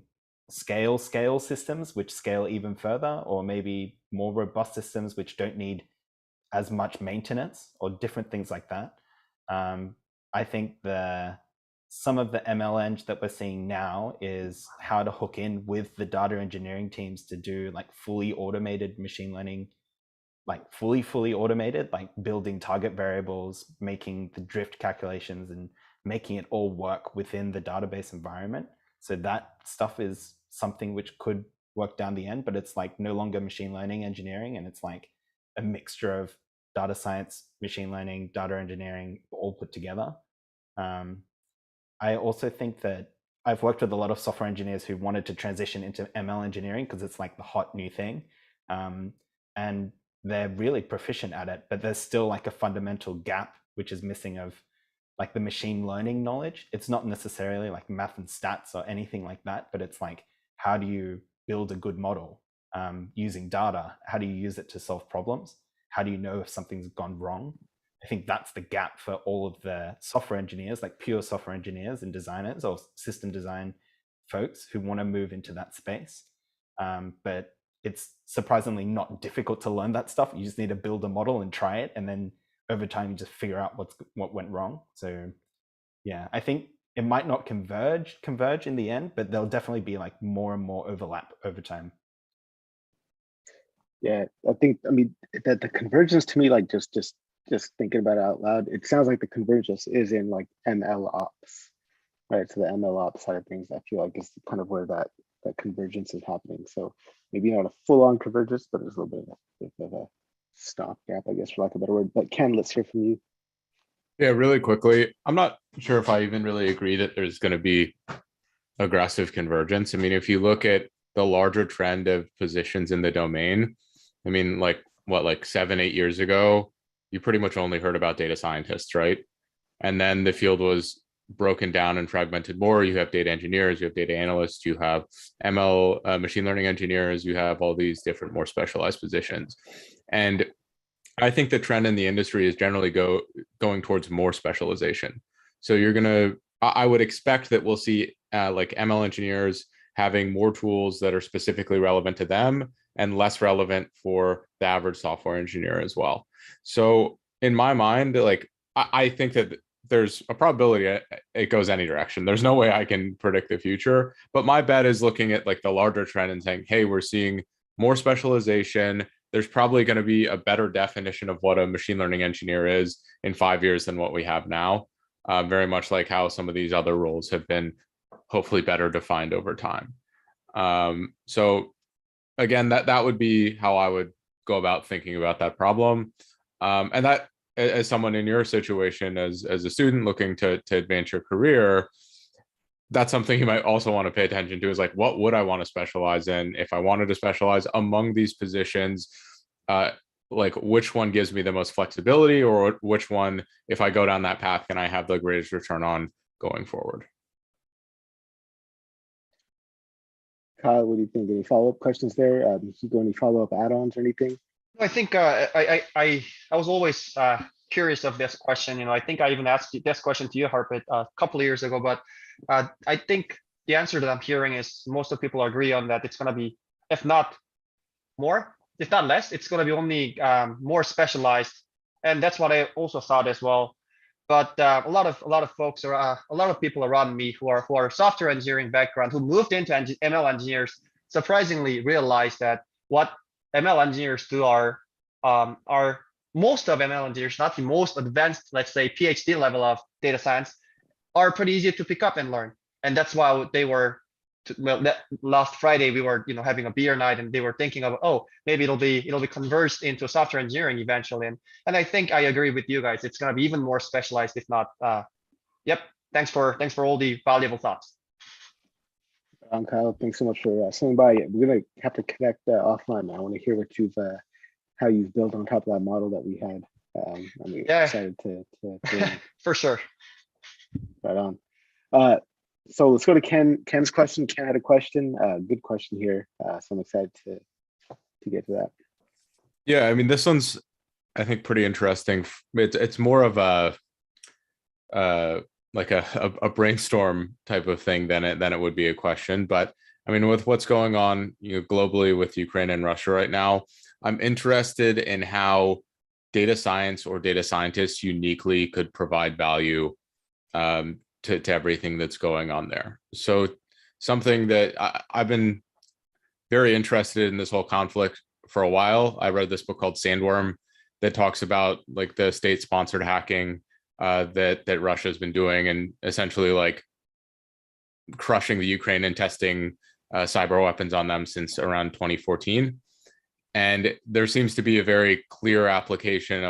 scale systems, which scale even further, or maybe more robust systems, which don't need as much maintenance, or different things like that. I think some of the ML that we're seeing now is how to hook in with the data engineering teams to do fully automated machine learning, like fully automated, like building target variables, making the drift calculations, and making it all work within the database environment. So that stuff is something which could work down the end, but it's like no longer machine learning engineering, and it's like a mixture of data science, machine learning, data engineering, all put together. I also think that I've worked with a lot of software engineers who wanted to transition into ML engineering because it's like the hot new thing. And they're really proficient at it, but there's still like a fundamental gap which is missing of like the machine learning knowledge. It's not necessarily like math and stats or anything like that, but it's like, how do you build a good model using data? How do you use it to solve problems? How do you know if something's gone wrong? I think that's the gap for all of the software engineers, like pure software engineers and designers or system design folks who want to move into that space. But it's surprisingly not difficult to learn that stuff. You just need to build a model and try it. And then over time, you just figure out what went wrong. So yeah, I think it might not converge in the end, but there'll definitely be like more and more overlap over time. Yeah, I mean, that the convergence to me, like just thinking about it out loud, it sounds like the convergence is in like ML ops, right? So the ML ops side of things, I feel like is kind of where that convergence is happening. So maybe not a full-on convergence, but there's a little bit of a stopgap, I guess, for lack of a better word. But Ken, let's hear from you. Yeah, really quickly. I'm not sure if I even really agree that there's going to be aggressive convergence. I mean, if you look at the larger trend of positions in the domain, I mean, like 7-8 years ago, you pretty much only heard about data scientists, right? And then the field was broken down and fragmented more. You have data engineers, you have data analysts, you have ML, machine learning engineers, you have all these different more specialized positions. And I think the trend in the industry is generally going towards more specialization. So I would expect that we'll see like ML engineers having more tools that are specifically relevant to them and less relevant for the average software engineer as well. So in my mind, like I think that there's a probability it goes any direction. There's no way I can predict the future, but my bet is looking at like the larger trend and saying, hey, we're seeing more specialization. There's probably going to be a better definition of what a machine learning engineer is in 5 years than what we have now. Very much like how some of these other roles have been hopefully better defined over time. So again, that would be how I would go about thinking about that problem. And that, as someone in your situation, as a student looking to advance your career, that's something you might also want to pay attention to, is like, what would I want to specialize in? If I wanted to specialize among these positions, like which one gives me the most flexibility, or which one, if I go down that path, can I have the greatest return on going forward? Kyle, what do you think? Any follow-up questions there? Hugo, any follow-up add-ons or anything? I think I was always curious of this question. You know, I think I even asked this question to you, Harpreet, a couple of years ago. But I think the answer that I'm hearing is most of people agree on that it's going to be, if not more, if not less, it's going to be only more specialized, and that's what I also thought as well. But a lot of folks, or a lot of people around me who are software engineering background, who moved into ML engineers, surprisingly realized that what ML engineers do are most of ML engineers, not the most advanced, let's say PhD level of data science, are pretty easy to pick up and learn. And that's why they were, last Friday we were having a beer night, and they were thinking of, oh, maybe it'll be converged into software engineering eventually. And I think I agree with you guys. It's going to be even more specialized, if not. Yep. Thanks for all the valuable thoughts. Kyle, thanks so much for swinging by. We're gonna have to connect offline. I want to hear what how you've built on top of that model that we had. I'm excited to for sure. Right on. So let's go to Ken's question. Ken had a question. Good question here. So I'm excited to get to that. Yeah, I mean, this one's, I think, pretty interesting. It's more of a like a brainstorm type of thing than it would be a question. But I mean, with what's going on globally with Ukraine and Russia right now, I'm interested in how data science or data scientists uniquely could provide value to everything that's going on there. So something that I've been very interested in this whole conflict for a while. I read this book called Sandworm that talks about like the state-sponsored hacking that Russia's been doing, and essentially like crushing the Ukraine and testing cyber weapons on them since around 2014. And there seems to be a very clear application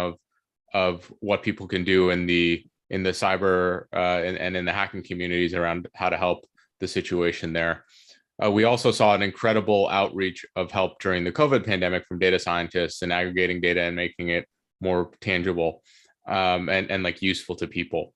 of what people can do in the cyber and in the hacking communities around how to help the situation there. We also saw an incredible outreach of help during the COVID pandemic from data scientists and aggregating data and making it more tangible and like useful to people.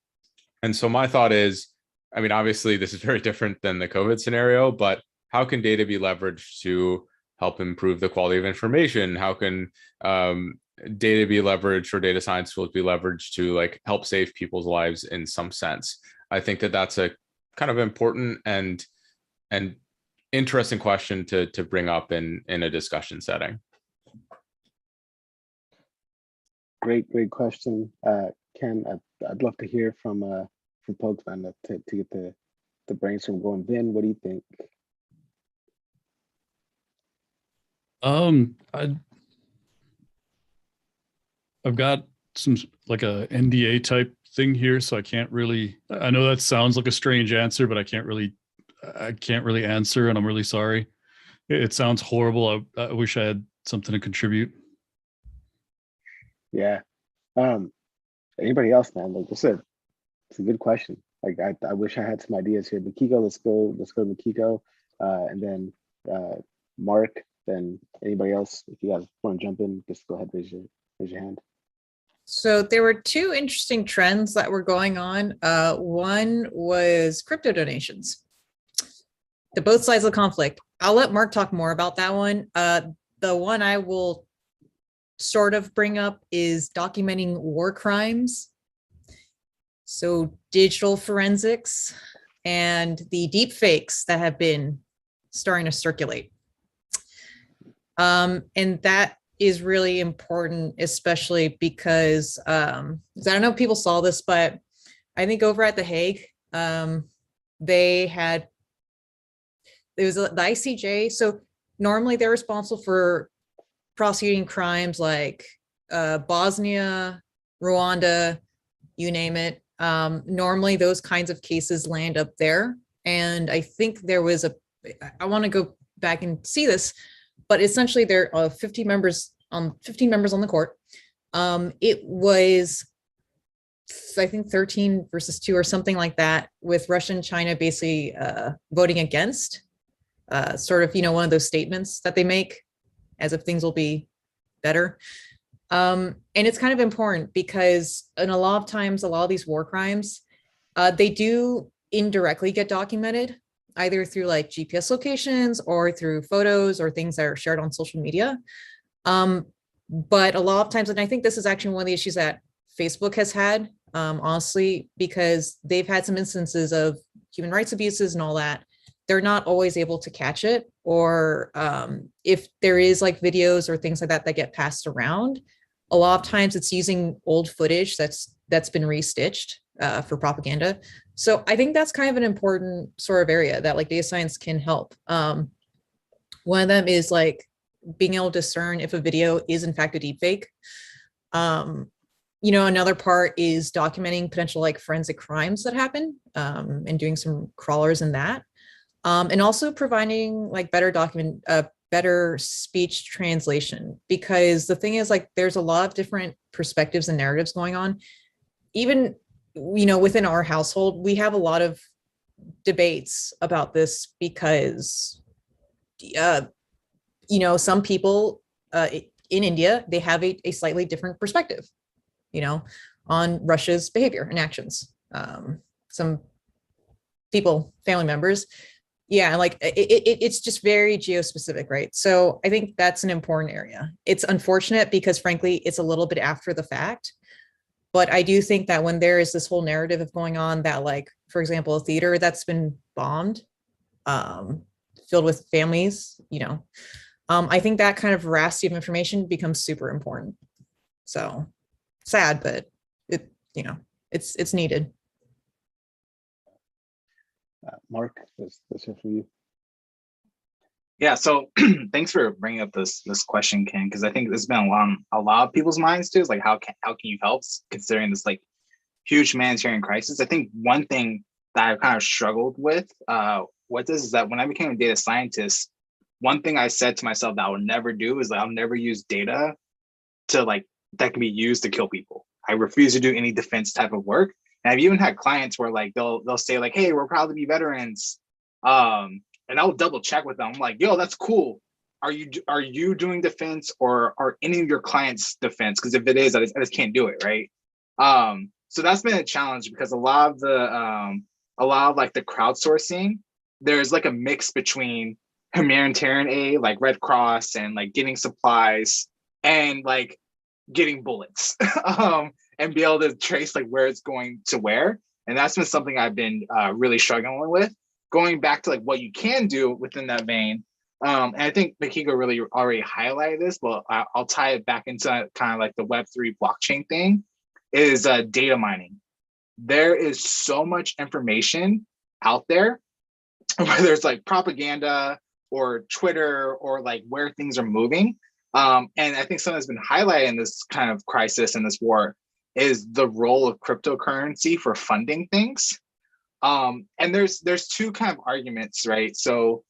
And so my thought is, I mean, obviously this is very different than the COVID scenario, but how can data be leveraged to help improve the quality of information? How can data be leveraged, or data science tools be leveraged to like help save people's lives in some sense? I think that that's a kind of important and interesting question to bring up in a discussion setting. Great question, Ken. I'd love to hear from folks, man, to get the brainstorm going. Vin, what do you think? I've got some like a NDA type thing here, so I can't really. I know that sounds like a strange answer, but I can't really answer, and I'm really sorry. It sounds horrible. I wish I had something to contribute. Yeah. Anybody else, man? Like, it's a good question. Like, I wish I had some ideas here. Makiko, let's go to Makiko, and then Mark. Then anybody else, if you guys want to jump in, just go ahead, raise your hand. So there were two interesting trends that were going on. One was crypto donations to both sides of the conflict. I'll let Mark talk more about that one. The one I will sort of bring up is documenting war crimes. So digital forensics and the deep fakes that have been starting to circulate. And that is really important, especially because I don't know if people saw this, but I think over at The Hague, there was the ICJ. So normally they're responsible for prosecuting crimes like Bosnia, Rwanda, you name it. Normally those kinds of cases land up there. And I think there was I want to go back and see this, but essentially there are 15 members on the court. It was, I think, 13 versus 2 or something like that, with Russia and China basically voting against, sort of, one of those statements that they make as if things will be better. And it's kind of important because in a lot of times, a lot of these war crimes, they do indirectly get documented, either through like GPS locations or through photos or things that are shared on social media. But a lot of times, and I think this is actually one of the issues that Facebook has had, honestly, because they've had some instances of human rights abuses and all that. They're not always able to catch it, or if there is like videos or things like that that get passed around, a lot of times it's using old footage that's been restitched for propaganda. So I think that's kind of an important sort of area that like data science can help. One of them is like being able to discern if a video is in fact a deepfake. Another part is documenting potential like forensic crimes that happen, and doing some crawlers in that. And also providing like better speech translation, because the thing is like there's a lot of different perspectives and narratives going on. Even within our household, we have a lot of debates about this because some people in India, they have a slightly different perspective on Russia's behavior and actions. Some people, family members, like it's just very geo-specific, right? So I think that's an important area. It's unfortunate because frankly, it's a little bit after the fact. But I do think that when there is this whole narrative of going on that, like, for example, a theater that's been bombed, filled with families, I think that kind of veracity of information becomes super important. So sad, but it's needed. Mark, let's hear from you. Yeah, so thanks for bringing up this question, Ken, because I think there's been on a lot of people's minds too. Is like how can you help considering this like huge humanitarian crisis? I think one thing that I've kind of struggled with this is that when I became a data scientist, one thing I said to myself that I would never do is like I'll never use data to like that can be used to kill people. I refuse to do any defense type of work. And I've even had clients where like they'll say like, hey, we're proud to be veterans. And I'll double check with them. I'm like, yo, that's cool. Are you doing defense or are any of your clients defense? Because if it is, I just can't do it, right? So that's been a challenge because a lot of like the crowdsourcing, there's like a mix between humanitarian aid, like Red Cross and like getting supplies and like getting bullets and be able to trace like where it's going to where. And that's been something I've been really struggling with. Going back to like what you can do within that vein, and I think Makiko really already highlighted this, but I'll tie it back into kind of like the Web3 blockchain thing, is data mining. There is so much information out there, whether it's like propaganda or Twitter or like where things are moving. And I think something that's been highlighted in this kind of crisis and this war is the role of cryptocurrency for funding things. And there's two kind of arguments, right? So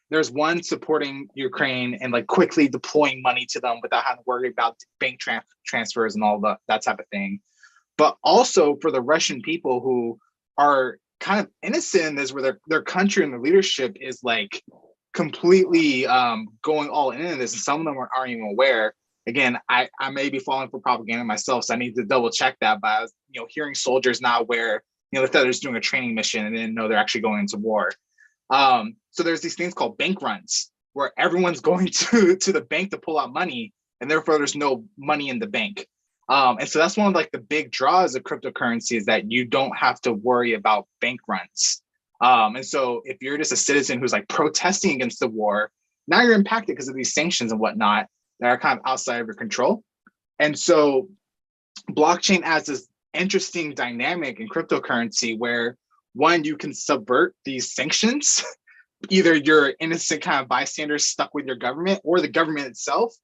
there's one supporting Ukraine and like quickly deploying money to them without having to worry about bank transfers and all that type of thing. But also for the Russian people who are kind of innocent in this, where their country and the leadership is like completely going all in this, and some of them aren't even aware. Again, I may be falling for propaganda myself, so I need to double check that. But I was, hearing soldiers not aware, they thought they're just doing a training mission and didn't know they're actually going into war. So there's these things called bank runs where everyone's going to the bank to pull out money, and therefore there's no money in the bank. And so that's one of like the big draws of cryptocurrency, is that you don't have to worry about bank runs. And so if you're just a citizen who's like protesting against the war, now you're impacted because of these sanctions and whatnot that are kind of outside of your control. And so blockchain adds this interesting dynamic in cryptocurrency where, one, you can subvert these sanctions. Either you're innocent kind of bystander stuck with your government or the government itself.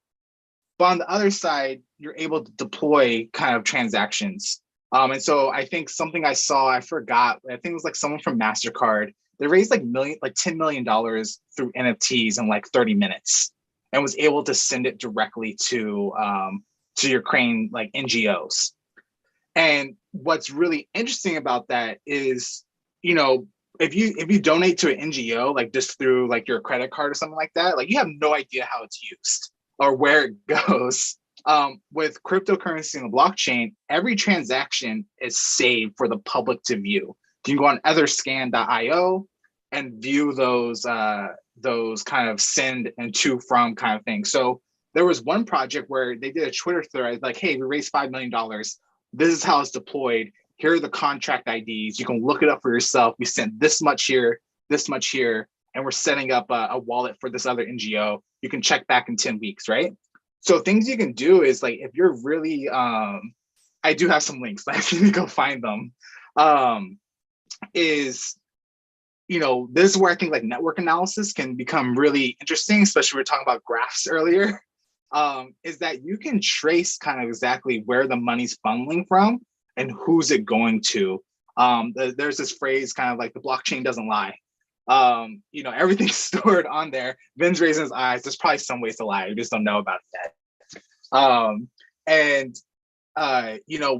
But on the other side, you're able to deploy kind of transactions. And so I think something I saw, I forgot, I think it was like someone from MasterCard, they raised like $10 million through NFTs in like 30 minutes and was able to send it directly to Ukraine like NGOs. And what's really interesting about that is, if you donate to an NGO, like just through like your credit card or something like that, like you have no idea how it's used or where it goes. With cryptocurrency and the blockchain, every transaction is saved for the public to view. You can go on otherscan.io and view those kind of send and to from kind of thing. So there was one project where they did a Twitter thread like, hey, we raised $5 million. This is how it's deployed. Here are the contract IDs. You can look it up for yourself. We sent this much here, and we're setting up a wallet for this other NGO. You can check back in 10 weeks, right? So things you can do is like, if you're really, I do have some links, but if you go find them, this is where I think like network analysis can become really interesting, especially we were talking about graphs earlier, is that you can trace kind of exactly where the money's funneling from and who's it going to. There's this phrase kind of like the blockchain doesn't lie. Everything's stored on there. Ben's raising his eyes. There's probably some ways to lie. We just don't know about it yet.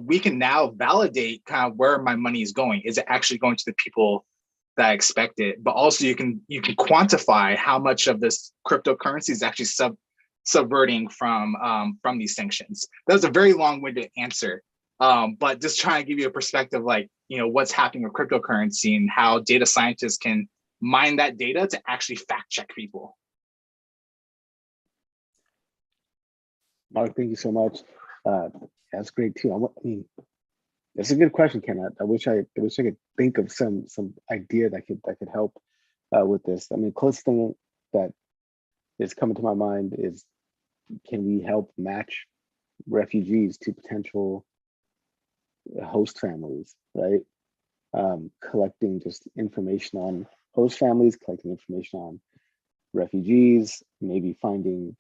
We can now validate kind of where my money is going. Is it actually going to the people that I expect it? But also you can quantify how much of this cryptocurrency is actually subverting from these sanctions. That was a very long-winded answer. But just trying to give you a perspective, like, what's happening with cryptocurrency and how data scientists can mine that data to actually fact check people. Mark, thank you so much. That's great too. That's a good question, Ken. I wish I could think of some idea that could help with this. Closest thing that is coming to my mind is, can we help match refugees to potential host families, right? Collecting just information on host families, collecting information on refugees, maybe finding,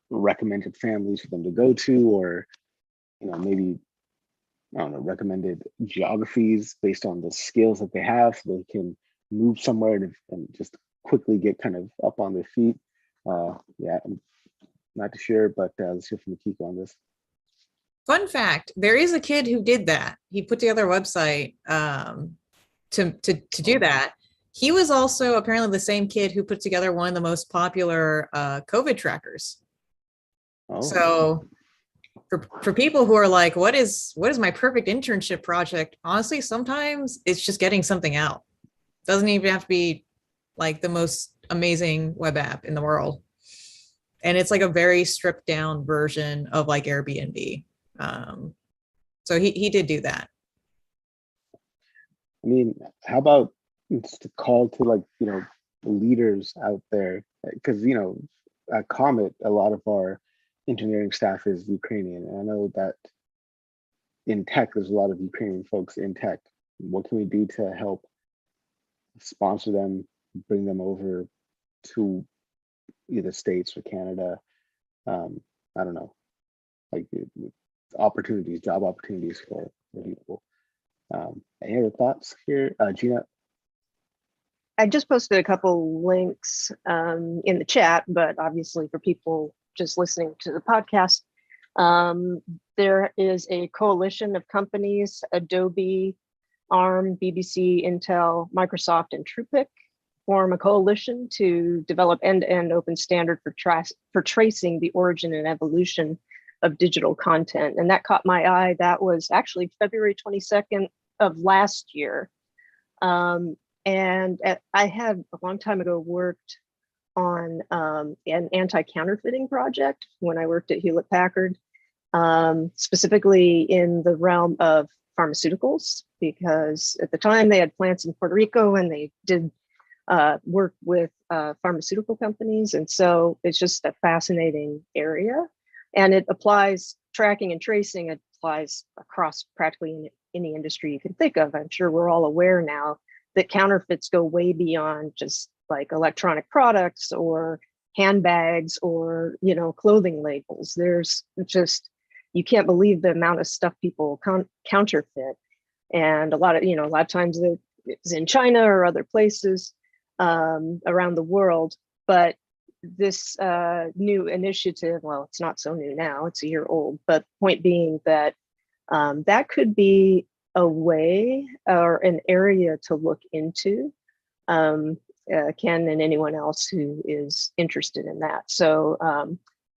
recommended families for them to go to, or, maybe, I don't know, recommended geographies based on the skills that they have so they can move somewhere and just quickly get kind of up on their feet. Yeah, I'm not too sure, but let's hear from Makiko on this. Fun fact, there is a kid who did that. He put together a website to do that. He was also apparently the same kid who put together one of the most popular COVID trackers. Oh. So for people who are like, what is my perfect internship project? Honestly, sometimes it's just getting something out. Doesn't even have to be like the most amazing web app in the world. And it's like a very stripped down version of like Airbnb. So he did do that. I mean, how about just a call to, like, leaders out there? Because, at Comet, a lot of our engineering staff is Ukrainian. And I know that in tech, there's a lot of Ukrainian folks in tech. What can we do to help sponsor them, bring them over to either States or Canada? I don't know, like opportunities, job opportunities for people. Any other thoughts here, Gina? I just posted a couple links in the chat, but obviously for people just listening to the podcast, there is a coalition of companies, Adobe, ARM, BBC, Intel, Microsoft, and Truepic, form a coalition to develop end-to-end open standard for tracing the origin and evolution of digital content. And that caught my eye. That was actually February 22nd of last year. And I had a long time ago worked on an anti-counterfeiting project when I worked at Hewlett Packard, specifically in the realm of pharmaceuticals, because at the time they had plants in Puerto Rico and they did work with pharmaceutical companies. And so it's just a fascinating area. And it applies, tracking and tracing applies across practically any industry you can think of. I'm sure we're all aware now that counterfeits go way beyond just like electronic products or handbags or, clothing labels. There's just, you can't believe the amount of stuff people counterfeit. And a lot of times it's in China or other places around the world. But this new initiative, well, it's not so new now, it's a year old, but point being that that could be a way or an area to look into, Ken and anyone else who is interested in that. So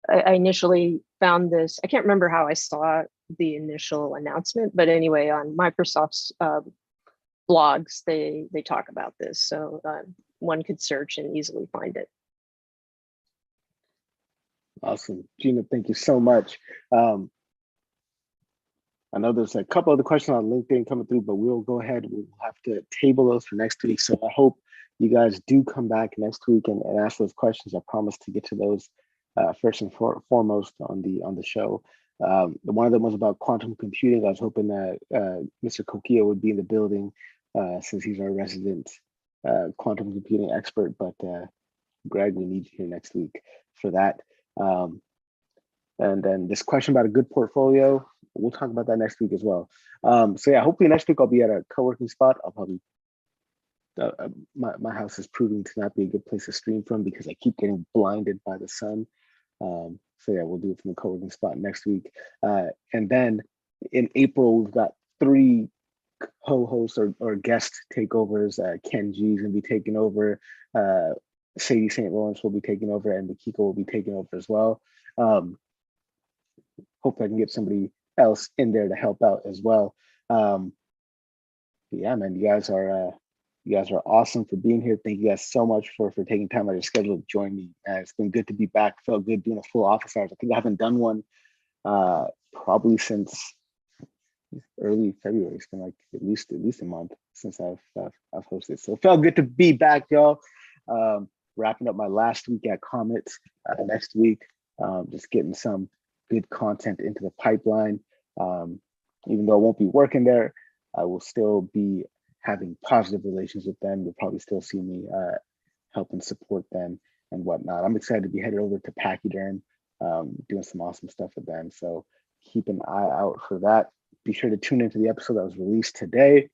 I initially found this, I can't remember how I saw the initial announcement, but anyway, on Microsoft's blogs, they talk about this. So one could search and easily find it. Awesome. Gina, thank you so much. I know there's a couple other questions on LinkedIn coming through, but we'll go ahead. We'll have to table those for next week. So I hope you guys do come back next week and ask those questions. I promise to get to those first and foremost on the show. One of them was about quantum computing. I was hoping that Mr. Kokia would be in the building since he's our resident quantum computing expert. But Greg, we need you here next week for that. And then this question about a good portfolio, we'll talk about that next week as well. So yeah, hopefully next week I'll be at a co-working spot. I'll probably, my house is proving to not be a good place to stream from because I keep getting blinded by the sun. So yeah, we'll do it from the co-working spot next week. And then in April, we've got 3 co-hosts or guest takeovers. Ken G is gonna be taking over. Sadie St. Lawrence will be taking over, and Makiko will be taking over as well. Hope I can get somebody else in there to help out as well. Yeah, man, you guys are awesome for being here. Thank you guys so much for taking time out of your schedule to join me. It's been good to be back. Felt good doing a full office hours. I think I haven't done one probably since early February. It's been like at least a month since I've hosted. So it felt good to be back, y'all. Wrapping up my last week at Comet next week. Just getting some good content into the pipeline. Even though I won't be working there, I will still be having positive relations with them. You'll probably still see me help and support them and whatnot. I'm excited to be headed over to Pachyderm, doing some awesome stuff with them. So keep an eye out for that. Be sure to tune into the episode that was released today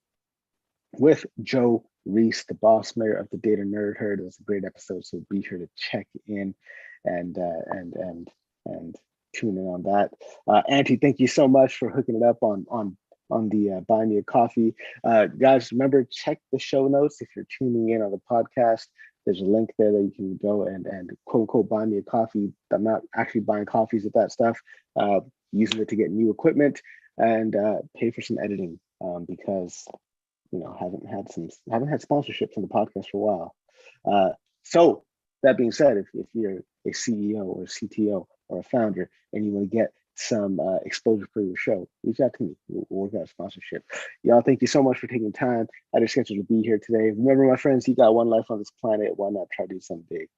with Joe Reese, the boss mayor of the Data Nerd Herd. It was a great episode, so be sure to check in and tune in on that. Auntie, thank you so much for hooking it up on the Buy Me a Coffee. Guys, remember, check the show notes if you're tuning in on the podcast. There's a link there that you can go and quote unquote buy me a coffee. I'm not actually buying coffees with that stuff, using it to get new equipment and pay for some editing because haven't had sponsorship from the podcast for a while. So that being said, if you're a CEO or a CTO or a founder and you want to get some exposure for your show, reach out to me. We'll work out a sponsorship. Y'all, thank you so much for taking time. I just scheduled to be here today. Remember, my friends, you got one life on this planet. Why not try to do something big?